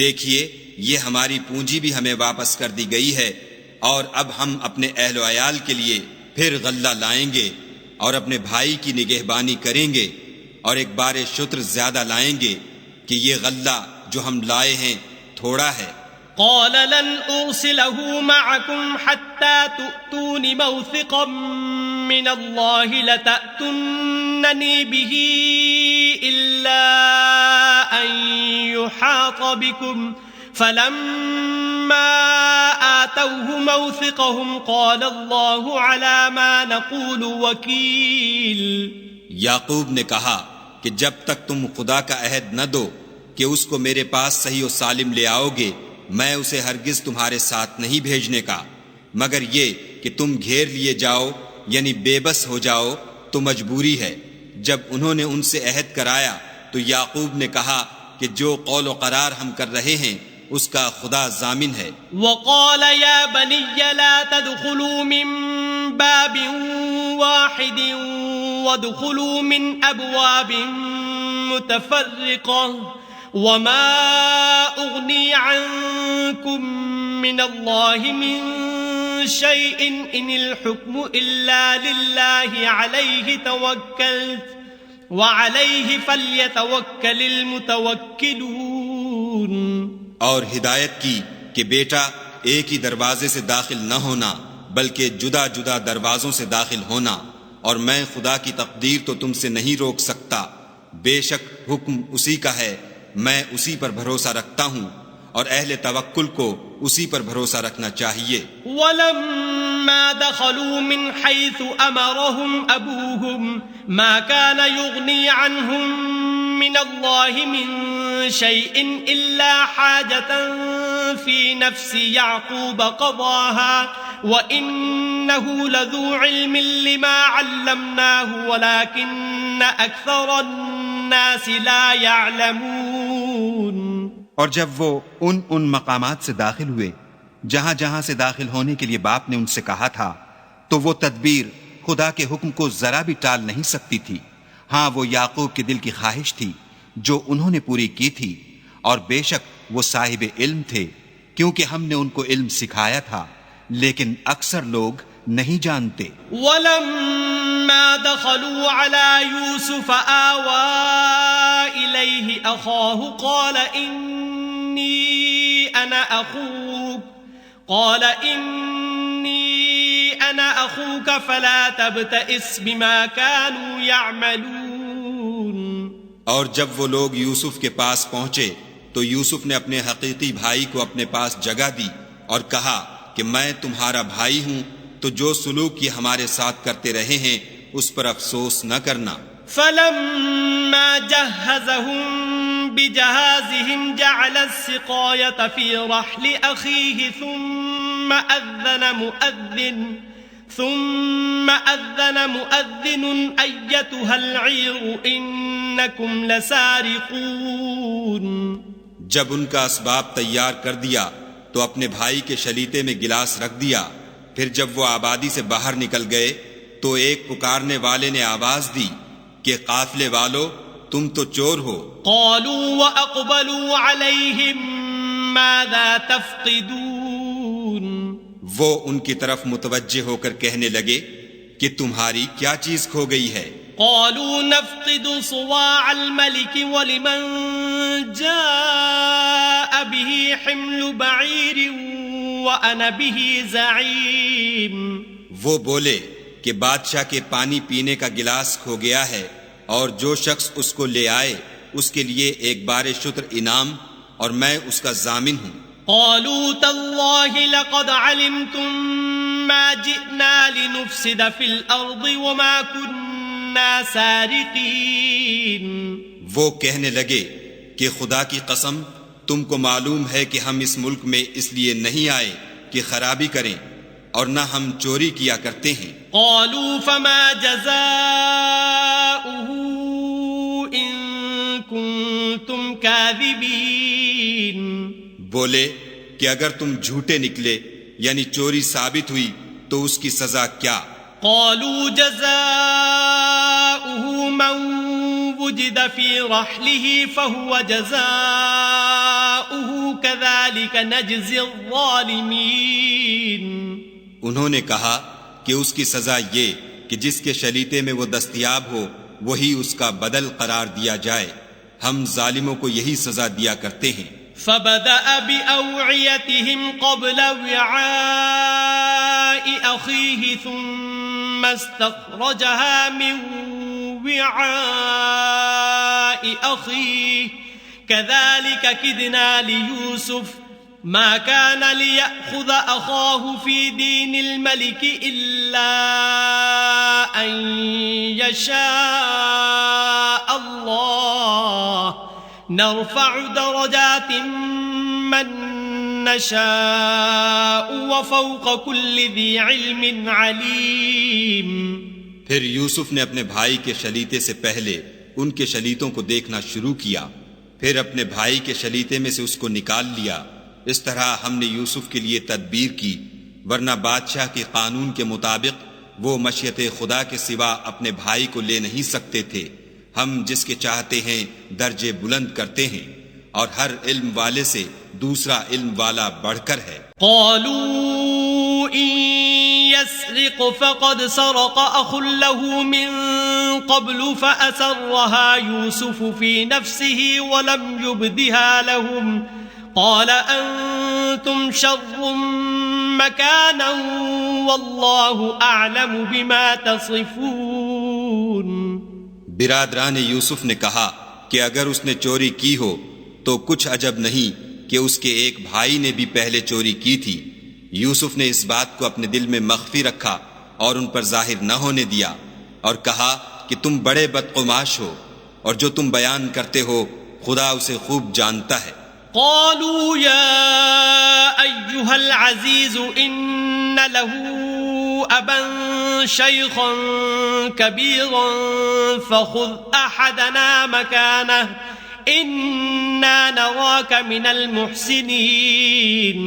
C: دیکھیے یہ ہماری پونجی بھی ہمیں واپس کر دی گئی ہے اور اب ہم اپنے اہل و عیال کے لیے پھر غلہ لائیں گے اور اپنے بھائی کی نگہبانی کریں گے اور ایک بار شتر زیادہ لائیں گے کہ یہ غلہ جو ہم لائے ہیں تھوڑا ہے.
B: قال لن أرسله معكم حتى تؤتون موثقا من الله لتأتونني به إلا أن يحاط بكم فلما آتوه موثقهم قال الله على ما نقول وكيل.
C: یعقوب نے کہا کہ جب تک تم خدا کا عہد نہ دو کہ اس کو میرے پاس صحیح و سالم لے آؤ گے، میں اسے ہرگز تمہارے ساتھ نہیں بھیجنے کا، مگر یہ کہ تم گھیر لیے جاؤ یعنی بے بس ہو جاؤ تو مجبوری ہے۔ جب انہوں نے ان سے عہد کرایا تو یعقوب نے کہا کہ جو قول و قرار ہم کر رہے ہیں اس کا خدا ضامن ہے۔
B: وقال يا بني لا تدخلوا من باب واحد وادخلوا من أبواب متفرقة وما أغني عنكم من الله من شيء إن الحكم إلا لله عليه توكلت وعليه فليتوكل المتوكلون۔
C: اور ہدایت کی کہ بیٹا ایک ہی دروازے سے داخل نہ ہونا بلکہ جدا جدا دروازوں سے داخل ہونا، اور میں خدا کی تقدیر تو تم سے نہیں روک سکتا، بے شک حکم اسی کا ہے، میں اسی پر بھروسہ رکھتا ہوں، اور اہل توکل کو اسی پر بھروسہ رکھنا چاہیے۔
B: وَلَمَّا دَخَلُوا مِنْ حَيْثُ أَمَرَهُمْ أَبُوهُمْ مَا كَانَ يُغْنِي عَنْهُمْ مِنَ اللَّهِ مِنْ شَيْءٍ إِلَّا حَاجَةً فِي نَفْسِ يَعْقُوبَ قَضَاهَا وَإِنَّهُ لَذُو عِلْمٍ لِمَا عَلَّمْنَاهُ وَلَكِنَّ أَكْثَرَ النَّاسِ لَا يَعْلَمُونَ۔
D: اور جب وہ ان مقامات سے داخل ہوئے جہاں جہاں سے داخل ہونے کے لیے باپ نے ان سے کہا تھا، تو وہ تدبیر خدا کے حکم کو ذرا بھی ٹال نہیں سکتی تھی۔ ہاں وہ یعقوب کے دل کی خواہش تھی جو انہوں نے پوری کی تھی، اور بے شک وہ صاحب علم تھے کیونکہ ہم نے ان کو علم سکھایا تھا، لیکن اکثر لوگ نہیں جانتے۔
B: وَلَمَّا دَخَلُوا عَلَى يُوسُفَ آوَى إِلَيْهِ أَخَاهُ قَالَ إِنِّي أَنَا أَخُوكَ فَلَا تَبْتَئِسْ بِمَا كَانُوا يَعْمَلُونَ۔
C: اور جب وہ لوگ یوسف کے پاس پہنچے تو یوسف نے اپنے حقیقی بھائی کو اپنے پاس جگہ دی اور کہا کہ میں تمہارا بھائی ہوں، تو جو سلوک یہ ہمارے ساتھ کرتے رہے ہیں اس پر افسوس نہ کرنا۔
B: فَلَمَّا جَهَّزَهُم بِجَهَازِهِمْ جَعَلَ السِّقَايَةَ فِي رَحْلِ أَخِيهِ ثُمَّ أَذَّنَ مُؤَذِّنٌ أَيَّتُهَا الْعِيرُ إِنَّكُمْ لَسَارِقُونَ۔
C: جب ان کا اسباب تیار کر دیا تو اپنے بھائی کے شلیتے میں گلاس رکھ دیا، پھر جب وہ آبادی سے باہر نکل گئے تو ایک پکارنے والے نے آواز دی کہ قافلے والو تم تو چور ہو۔
B: قالوا وأقبلوا عليهم ماذا تفقدون۔
C: وہ ان کی طرف متوجہ ہو کر کہنے لگے کہ تمہاری کیا چیز کھو گئی ہے؟
B: قالوا نفقد صواع الملك ولمن جاء به حمل بعير وأنا به زعيم۔
C: وہ بولے کہ بادشاہ کے پانی پینے کا گلاس کھو گیا ہے، اور جو شخص اس کو لے آئے اس کے لیے ایک بار شتر انعام، اور میں اس کا ضامن ہوں۔
B: قالوا تالله لقد علمتم ما جئنا لنفسد في الأرض وما كنا سارقين۔
C: وہ کہنے لگے کہ خدا کی قسم تم کو معلوم ہے کہ ہم اس ملک میں اس لیے نہیں آئے کہ خرابی کریں، اور نہ ہم چوری کیا کرتے ہیں۔
B: قالوا فما جزاؤه إن كنتم كاذبين۔
C: بولے کہ اگر تم جھوٹے نکلے یعنی چوری ثابت ہوئی تو اس کی سزا کیا؟
B: قالوا جزاؤه من وجد في رحله فهو جزاؤه كذلك نجزي الظالمين۔
C: انہوں نے کہا کہ اس کی سزا یہ کہ جس کے شلیتے میں وہ دستیاب ہو وہی اس کا بدل قرار دیا جائے، ہم ظالموں کو یہی سزا دیا کرتے ہیں۔
B: فبدأ بأوعيتهم قبل وعاء أخيه ثم استخرجها من وعاء أخيه كذلك كدنا ليوسف ما كان ليأخذ أخاه في دين الملك إلا أن يشاء الله نرفع درجات من نشاء وفوق كل ذي علم عليم۔
C: پھر یوسف نے اپنے بھائی کے شلیتے سے پہلے ان کے شلیتوں کو دیکھنا شروع کیا، پھر اپنے بھائی کے شلیتے میں سے اس کو نکال لیا۔ اس طرح ہم نے یوسف کے لیے تدبیر کی، ورنہ بادشاہ کے قانون کے مطابق وہ مشیت خدا کے سوا اپنے بھائی کو لے نہیں سکتے تھے۔ ہم جس کے چاہتے ہیں درجے بلند کرتے ہیں، اور ہر علم والے سے دوسرا علم والا بڑھ کر ہے۔
B: قالوا إن يسرق فقد سرق أخ له من قبل فأسرها يوسف في نفسه ولم يبدها لهم قال أنتم شر مكانا والله أعلم بما تصفون۔
C: برادران یوسف نے کہا کہ اگر اس نے چوری کی ہو تو کچھ عجب نہیں کہ اس کے ایک بھائی نے بھی پہلے چوری کی تھی۔ یوسف نے اس بات کو اپنے دل میں مخفی رکھا اور ان پر ظاہر نہ ہونے دیا، اور کہا کہ تم بڑے بدقماش ہو، اور جو تم بیان کرتے ہو خدا اسے خوب جانتا ہے۔
B: قالوا يا أيها العزيز إن له أبا شيخا كبيرا فخذ أحدنا مكانه إنا نراك من المحسنين۔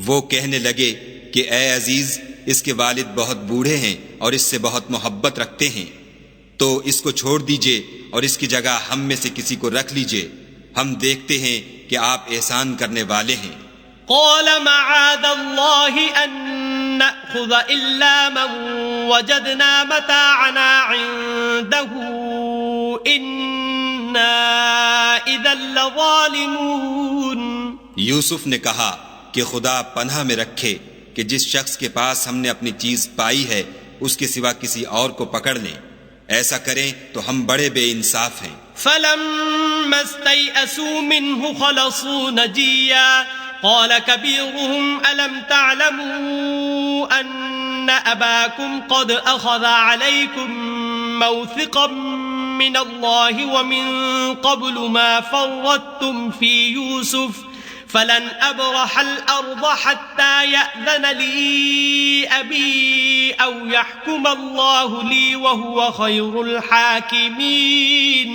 C: وہ کہنے لگے کہ اے عزیز، اس کے والد بہت بوڑھے ہیں اور اس سے بہت محبت رکھتے ہیں، تو اس کو چھوڑ دیجئے اور اس کی جگہ ہم میں سے کسی کو رکھ لیجئے، ہم دیکھتے ہیں کہ آپ احسان کرنے والے ہیں۔
B: قال معاذ الله أن نأخذ إلا من وجدنا متاعنا عنده إنا إذا لظالمون۔
C: یوسف نے کہا کہ خدا پناہ میں رکھے کہ جس شخص کے پاس ہم نے اپنی چیز پائی ہے اس کے سوا کسی اور کو پکڑ لیں، ایسا کریں تو ہم بڑے بے انصاف ہیں۔
B: فلما استيئسوا منه خلصوا نجيا قال كبيرهم ألم تعلموا أن أباكم قد أخذ عليكم موثقا من الله ومن قبل ما فرطتم في يوسف فلن أبرح الأرض حتى يأذن لي أبي أو يحكم الله لي وهو خير الحاكمين۔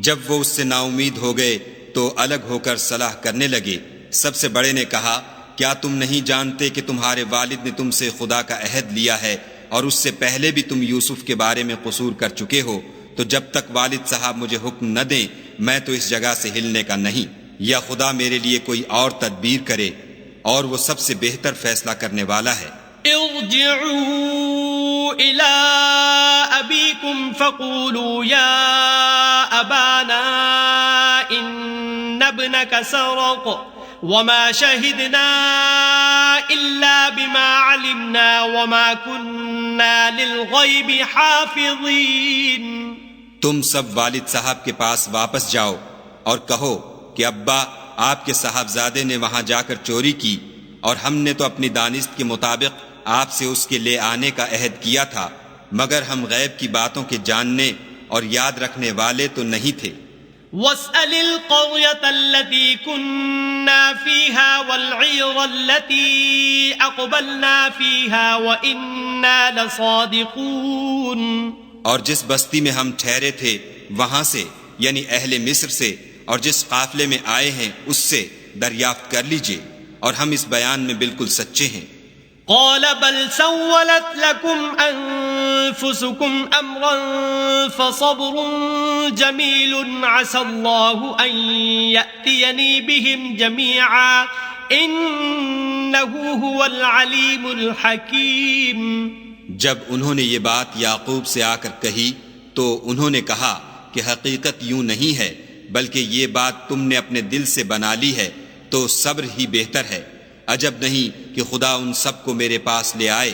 C: جب وہ اس سے نا امید ہو گئے تو الگ ہو کر صلاح کرنے لگے۔ سب سے بڑے نے کہا کیا تم نہیں جانتے کہ تمہارے والد نے تم سے خدا کا عہد لیا ہے اور اس سے پہلے بھی تم یوسف کے بارے میں قصور کر چکے ہو، تو جب تک والد صاحب مجھے حکم نہ دیں میں تو اس جگہ سے ہلنے کا نہیں، یا خدا میرے لیے کوئی اور تدبیر کرے، اور وہ سب سے بہتر فیصلہ کرنے والا ہے۔
B: ارجعوا إلى أبيكم فقولوا يا أبانا إن ابنك سرق وما شهدنا إلا بما علمنا وما كنا للغيب حافظين۔
C: تم سب والد صاحب کے پاس واپس جاؤ اور کہو کہ ابا آپ کے صاحبزادے نے وہاں جا کر چوری کی، اور ہم نے تو اپنی دانست کے مطابق آپ سے اس کے لے آنے کا عہد کیا تھا، مگر ہم غیب کی باتوں کے جاننے اور یاد رکھنے والے تو نہیں تھے۔
B: واسأل القرية التي كنا فيها والعير التي أقبلنا فيها وإنا لصادقون۔
C: اور جس بستی میں ہم ٹھہرے تھے وہاں سے، یعنی اہل مصر سے، اور جس قافلے میں آئے ہیں اس سے دریافت کر لیجئے، اور ہم اس بیان میں بالکل سچے ہیں۔
B: قال بل سولت لكم أنفسكم أمرا فصبر جميل عسى الله أن يأتيني بهم جميعا إنه هو العليم الحكيم۔
C: جب انہوں نے یہ بات یعقوب سے آ کر کہی تو انہوں نے کہا کہ حقیقت یوں نہیں ہے، بلکہ یہ بات تم نے اپنے دل سے بنا لی ہے تو صبر ہی بہتر ہے۔ عجب نہیں کہ خدا ان سب کو میرے پاس لے آئے،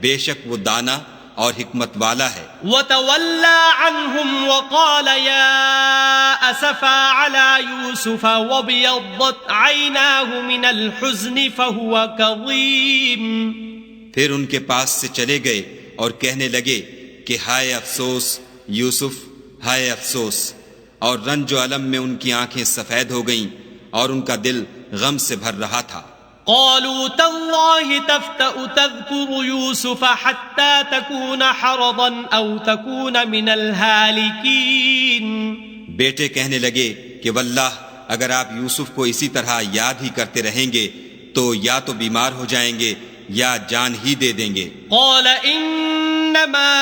C: بے شک وہ دانا اور حکمت والا ہے.
B: وتولى عنهم وقال يا أسفا على يوسف وابيضت عيناه من الحزن فهو كظيم.
C: پھر ان کے پاس سے چلے گئے اور کہنے لگے کہ ہائے افسوس یوسف، ہائے افسوس، اور رنج و الم میں ان کی آنکھیں سفید ہو گئیں اور ان کا دل غم سے بھر رہا تھا.
B: قالوا تالله تفتأ تذكر يوسف حتى تكون حرضا أو تكون من الهالكين.
C: بیٹے کہنے لگے کہ واللہ اگر آپ یوسف کو اسی طرح یاد ہی کرتے رہیں گے تو یا تو بیمار ہو جائیں گے یا جان ہی دے دیں گے.
B: قال انما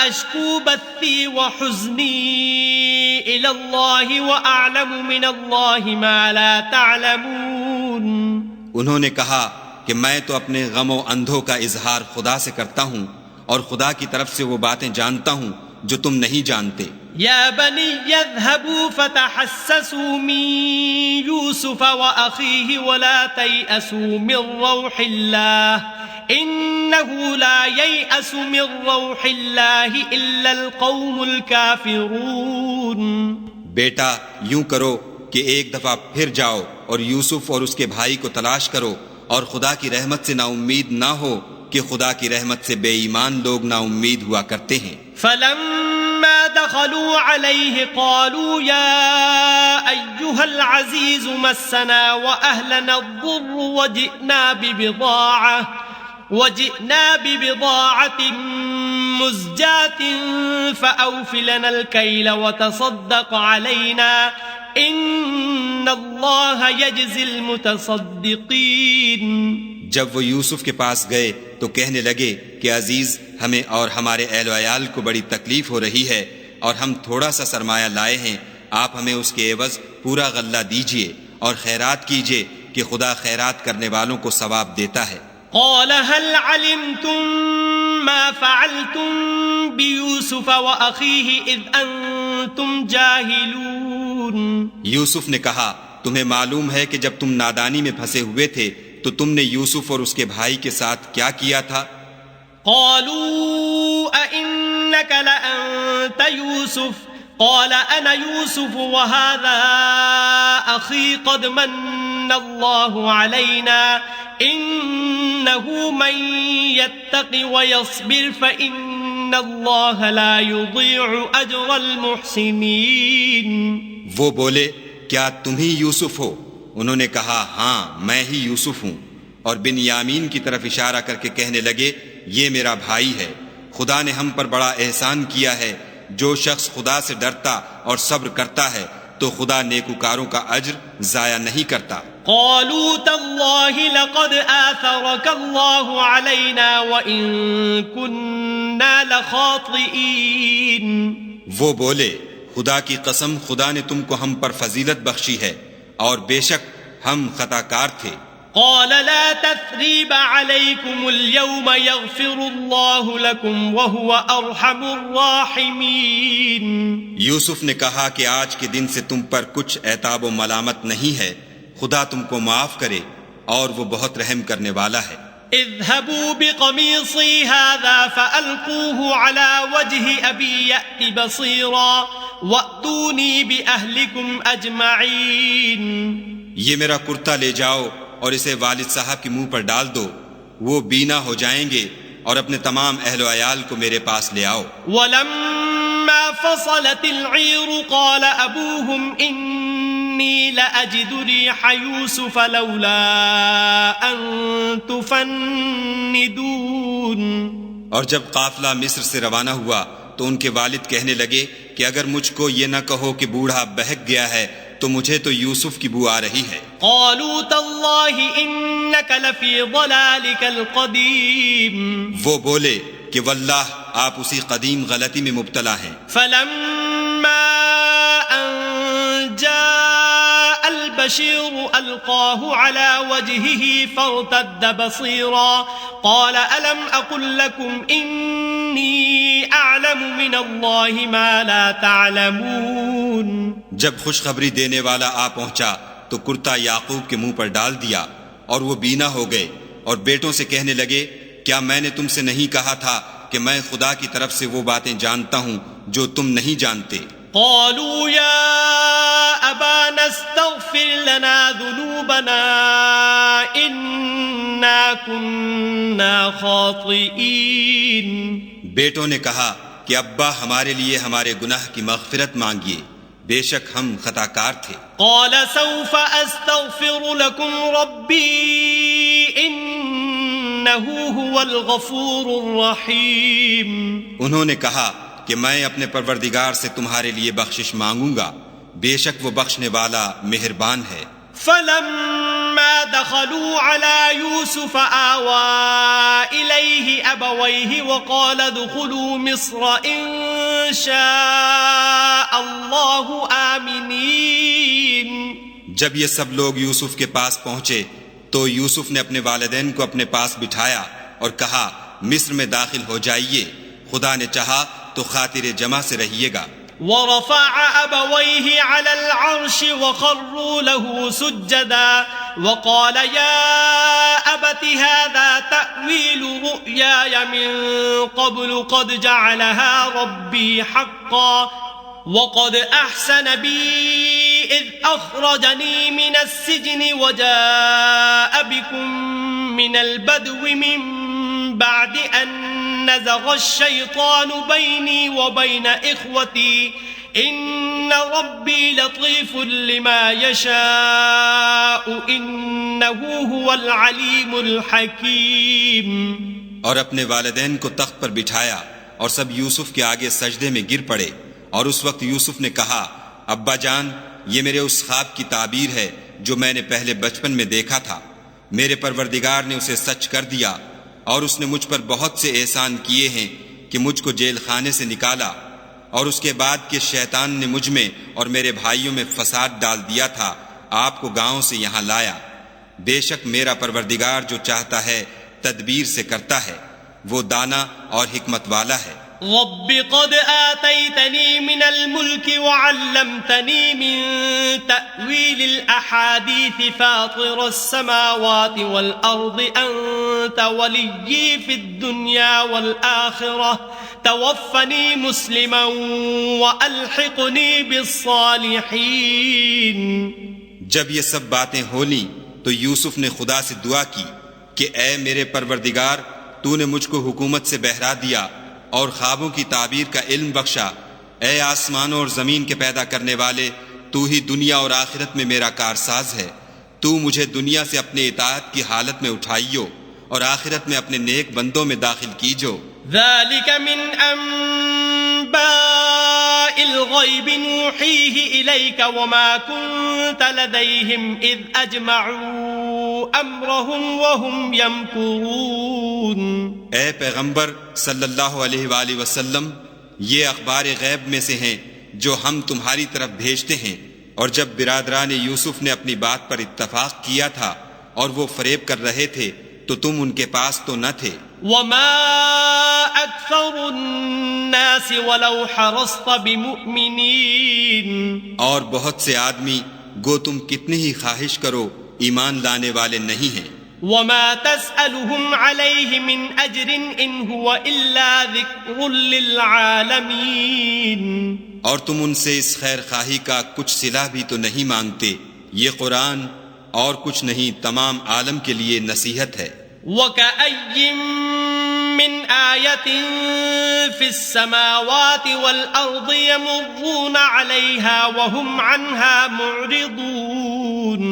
B: اشکو بثی وحزنی الى اللہ واعلم من اللہ ما لا تعلمون.
C: انہوں نے کہا کہ میں تو اپنے غم و اندھوں کا اظہار خدا سے کرتا ہوں اور خدا کی طرف سے وہ باتیں جانتا ہوں جو تم نہیں جانتے.
B: یا بنی اذهبوا فتحسسوا من یوسف واخیہ ولا تیأسوا من روح اللہ انه لا ییأس من روح اللہ الا القوم الکافرون.
C: بیٹا یوں کرو کہ ایک دفعہ پھر جاؤ اور یوسف اور اس کے بھائی کو تلاش کرو اور خدا کی رحمت سے نا امید نہ ہو کہ خدا کی رحمت سے بے ایمان لوگ نا امید ہوا کرتے ہیں.
B: فلما دخلوا عليه قالوا يا أيها العزيز مسنا وأهلنا الضر وجئنا ببضاعة مزجاة فأوف لنا الكيل وتصدق علينا ان اللہ یجزی المتصدقین.
C: جب وہ یوسف کے پاس گئے تو کہنے لگے کہ عزیز ہمیں اور ہمارے اہل و عیال کو بڑی تکلیف ہو رہی ہے اور ہم تھوڑا سا سرمایہ لائے ہیں، آپ ہمیں اس کے عوض پورا غلہ دیجئے اور خیرات کیجئے کہ خدا خیرات کرنے والوں کو ثواب دیتا ہے.
B: قال هل علمتم ما فعلتم بيوسف وأخيه إذ أنتم جاهلون.
C: یوسف نے کہا تمہیں معلوم ہے کہ جب تم نادانی میں پھنسے ہوئے تھے تو تم نے یوسف اور اس کے بھائی کے ساتھ کیا کیا تھا؟
B: قالوا أئنك لأنت يوسف قال أنا يوسف وهذا أخي قد من الله علينا إنه من يتق ويصبر فإن الله لا يضيع أجر المحسنين.
C: وہ بولے کیا تم ہی یوسف ہو؟ انہوں نے کہا ہاں میں ہی یوسف ہوں، اور بنیامین کی طرف اشارہ کر کے کہنے لگے یہ میرا بھائی ہے، خدا نے ہم پر بڑا احسان کیا ہے، جو شخص خدا سے ڈرتا اور صبر کرتا ہے تو خدا نیکوکاروں کا اجر ضائع نہیں کرتا.
B: قالوا تالله لقد آثرك الله علينا وإن كنا لخاطئين.
C: وہ بولے خدا کی قسم خدا نے تم کو ہم پر فضیلت بخشی ہے اور بے شک ہم خطا کار تھے.
B: قال لا تثريب عليكم اليوم يغفر الله لكم وهو ارحم الراحمين.
C: یوسف نے کہا کہ آج کے دن سے تم پر کچھ عتاب و ملامت نہیں ہے، خدا تم کو معاف کرے اور وہ بہت رحم کرنے والا ہے.
B: اذهبوا بقميصي هذا فألقوه على وجه أبي يأت بصيرا وأتوني بأهلكم أجمعين.
C: یہ میرا کرتا لے جاؤ اور اسے والد صاحب کے منہ پر ڈال دو، وہ بینا ہو جائیں گے، اور اپنے تمام اہل و عیال کو میرے پاس لے آؤ.
B: ولما فصلت العير قال أبوهم إني لأجد ريح يوسف لولا أن تفندون.
C: اور جب قافلہ مصر سے روانہ ہوا تو ان کے والد کہنے لگے کہ اگر مجھ کو یہ نہ کہو کہ بوڑھا بہک گیا ہے تو مجھے تو یوسف کی بو آ رہی ہے.
B: قالوا تالله إنك لفي ضلالك القديم.
C: وہ بولے کہ واللہ آپ اسی قدیم غلطی میں مبتلا ہیں.
B: فلما أن جاء البشير ألقاه على وجهه فارتد بصيرا قال ألم أقل لكم إني أعلم من الله ما لا تعلمون.
C: جب خوشخبری دینے والا آ پہنچا تو کرتا یعقوب کے منہ پر ڈال دیا اور وہ بینا ہو گئے، اور بیٹوں سے کہنے لگے کیا میں نے تم سے نہیں کہا تھا کہ میں خدا کی طرف سے وہ باتیں جانتا ہوں جو تم نہیں جانتے۔
B: قالوا يا أبانا استغفر لنا ذنوبنا إنا كنا خاطئين۔
C: بیٹوں نے کہا کہ ابا ہمارے لیے ہمارے گناہ کی مغفرت مانگیے، بے شک ہم خطا کار تھے۔
B: قال سوف استغفر لكم ربي انه هو الغفور الرحیم۔
C: انہوں نے کہا کہ میں اپنے پروردگار سے تمہارے لیے بخشش مانگوں گا، بے شک وہ بخشنے والا مہربان ہے۔
B: فلما دخلوا على يوسف آوى إليه أبويه وقال ادخلوا مصر إن شاء الله آمنين۔
C: جب یہ سب لوگ یوسف کے پاس پہنچے تو یوسف نے اپنے والدین کو اپنے پاس بٹھایا اور کہا مصر میں داخل ہو جائیے، خدا نے چاہا تو خاطر جمع سے رہیے گا۔
B: ورفع أبويه على العرش وخروا له سجدا وقال يا أبت هذا تأويل رؤياي من قبل قد جعلها ربي حقا وقد أحسن بي إذ أخرجني من السجن وجاء بكم من البدو من بعد أن نزغ الشيطان بيني وبين إخوتي إن ربي لطيف لما يشاء إنه هو العليم الحكيم۔
C: اور اپنے والدین کو تخت پر بٹھایا اور سب یوسف کے آگے سجدے میں گر پڑے، اور اس وقت یوسف نے کہا ابا جان یہ میرے اس خواب کی تعبیر ہے جو میں نے پہلے بچپن میں دیکھا تھا، میرے پروردگار نے اسے سچ کر دیا اور اس نے مجھ پر بہت سے احسان کیے ہیں کہ مجھ کو جیل خانے سے نکالا، اور اس کے بعد کہ شیطان نے مجھ میں اور میرے بھائیوں میں فساد ڈال دیا تھا آپ کو گاؤں سے یہاں لایا۔ بے شک میرا پروردگار جو چاہتا ہے تدبیر سے کرتا ہے، وہ دانا اور حکمت والا ہے۔
B: رب قد آتيتني من الملك وعلمتني من تأويل الأحاديث فاطر السماوات والأرض أنت وليي في الدنيا والآخرة توفني مسلما وألحقني بالصالحين۔
C: جب یہ سب باتیں ہولیں تو یوسف نے خدا سے دعا کی کہ اے میرے پروردگار تو نے مجھ کو حکومت سے بہرا دیا اور خوابوں کی تعبیر کا علم بخشا، اے آسمانوں اور زمین کے پیدا کرنے والے تو ہی دنیا اور آخرت میں میرا کارساز ہے، تو مجھے دنیا سے اپنے اطاعت کی حالت میں اٹھائیو اور آخرت میں اپنے نیک بندوں میں داخل کیجو۔
B: ذلك من أنباء الغيب نوحيه إليك وما كنت لديهم إذ أجمعوا أمرهم وهم يمكرون۔
C: اے پیغمبر صلی اللہ علیہ وآلہ وسلم، یہ اخبار غیب میں سے ہیں جو ہم تمہاری طرف بھیجتے ہیں، اور جب برادران یوسف نے اپنی بات پر اتفاق کیا تھا اور وہ فریب کر رہے تھے تو تم ان کے پاس تو نہ تھے۔
B: وما أكثر الناس ولو حرصت بمؤمنين۔
C: اور بہت سے آدمی گو تم کتنی ہی خواہش کرو ایمان لانے والے نہیں ہیں۔
B: وما تسألهم عليه من أجر إن هو إلا ذكر للعالمين۔
C: اور تم ان سے اس خیر خواہی کا کچھ صلہ بھی تو نہیں مانگتے، یہ قرآن اور کچھ نہیں تمام عالم کے لیے نصیحت ہے۔
B: وَكَأَيٍّ مِّنْ آيَةٍ فِي السَّمَاوَاتِ وَالْأَرْضِ يَمُرُّونَ عَلَيْهَا وَهُمْ عَنْهَا مُعْرِضُونَ۔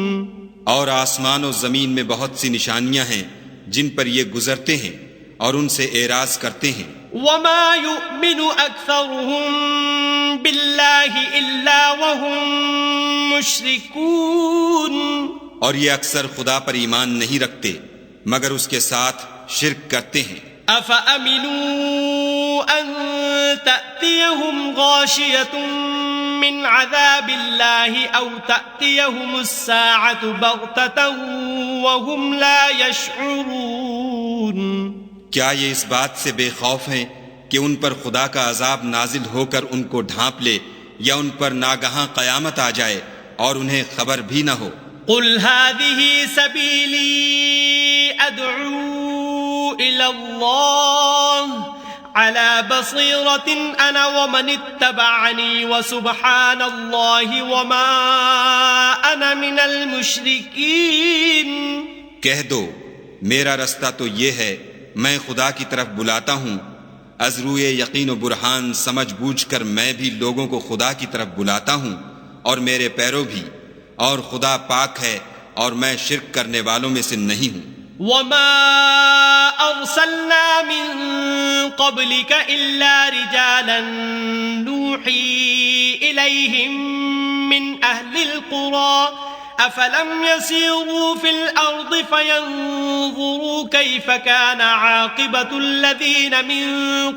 C: اور آسمان و زمین میں بہت سی نشانیاں ہیں جن پر یہ گزرتے ہیں اور ان سے اعراض کرتے ہیں۔
B: وَمَا يُؤْمِنُ أَكْثَرُهُم بِاللَّهِ إِلَّا وَهُم مُشْرِكُونَ۔
C: اور یہ اکثر خدا پر ایمان نہیں رکھتے مگر اس کے ساتھ شرک کرتے ہیں۔
B: أَفَأَمِنُوا أَن تَأْتِيَهُمْ غَاشِيَةٌ مِّنْ عَذَابِ اللَّهِ أَوْ تَأْتِيَهُمُ السَّاعَةُ بَغْتَةً وَهُمْ لَا يَشْعُرُونَ۔
C: کیا یہ اس بات سے بے خوف ہیں کہ ان پر خدا کا عذاب نازل ہو کر ان کو ڈھانپ لے یا ان پر ناگہاں قیامت آ جائے اور انہیں خبر بھی نہ ہو؟
B: قُلْ هَذِهِ سَبِيلِي أَدْعُو إِلَى اللَّهِ على بصيرة أنا ومن اتبعني وسبحان الله وما أنا من المشركين.
C: کہہ دو میرا رستہ تو یہ ہے میں خدا کی طرف بلاتا ہوں، از روئے یقین و برہان سمجھ بوجھ کر میں بھی لوگوں کو خدا کی طرف بلاتا ہوں اور میرے پیرو بھی، اور خدا پاک ہے اور میں شرک کرنے والوں میں سے نہیں ہوں.
B: وما أرسلنا من قبلك إلا رجالا نوحي إليهم من أهل القرى أفلم يسيروا في الأرض فينظروا كيف كان عاقبة الذين من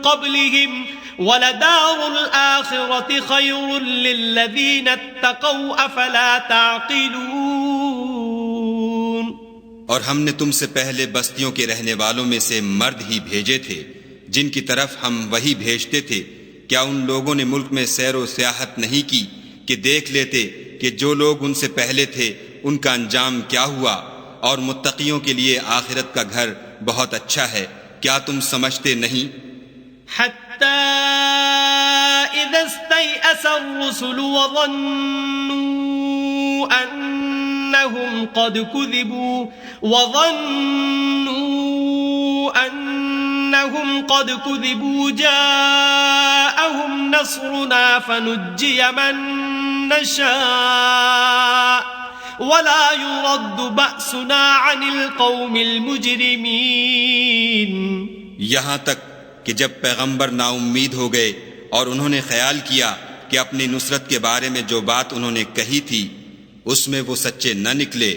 B: قبلهم ولدار الآخرة خير للذين اتقوا أفلا تعقلون.
C: اور ہم نے تم سے پہلے بستیوں کے رہنے والوں میں سے مرد ہی بھیجے تھے جن کی طرف ہم وہی بھیجتے تھے. کیا ان لوگوں نے ملک میں سیر و سیاحت نہیں کی کہ دیکھ لیتے کہ جو لوگ ان سے پہلے تھے ان کا انجام کیا ہوا، اور متقیوں کے لیے آخرت کا گھر بہت اچھا ہے. کیا تم سمجھتے نہیں؟
B: حتى إذا استيأس الرسل وظنوا أنهم قد كذبوا جاءهم نصرنا فنجي من نشاء ولا يرد بأسنا عن القوم المجرمين.
C: یہاں تک کہ جب پیغمبر نا امید ہو گئے اور انہوں نے خیال کیا کہ اپنی نصرت کے بارے میں جو بات انہوں نے کہی تھی اس میں وہ سچے نہ نکلے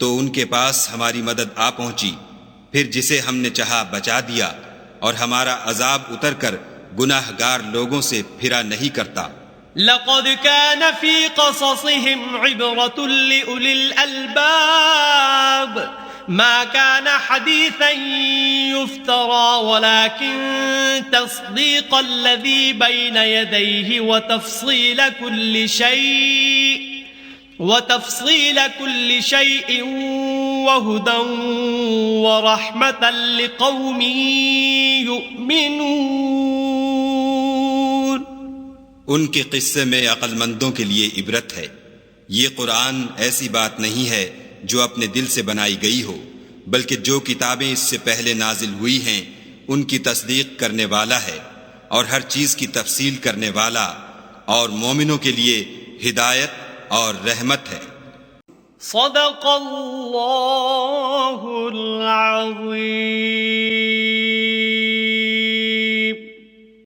C: تو ان کے پاس ہماری مدد آ پہنچی، پھر جسے ہم نے چاہا بچا دیا، اور ہمارا عذاب اتر کر گناہ گار لوگوں سے پھرا نہیں کرتا.
B: لقد كان في قصصهم عبرة لأولي الألباب ما كان حديثا يفترى ولكن تصديق الذي بين يديه وتفصيل كل شيء وهدى ورحمة لقوم يؤمنون.
C: ان کے قصے میں عقل مندوں کے لیے عبرت ہے. یہ قرآن ایسی بات نہیں ہے جو اپنے دل سے بنائی گئی ہو، بلکہ جو کتابیں اس سے پہلے نازل ہوئی ہیں ان کی تصدیق کرنے والا ہے اور ہر چیز کی تفصیل کرنے والا، اور مومنوں کے لیے ہدایت اور رحمت ہے.
B: صدق اللہ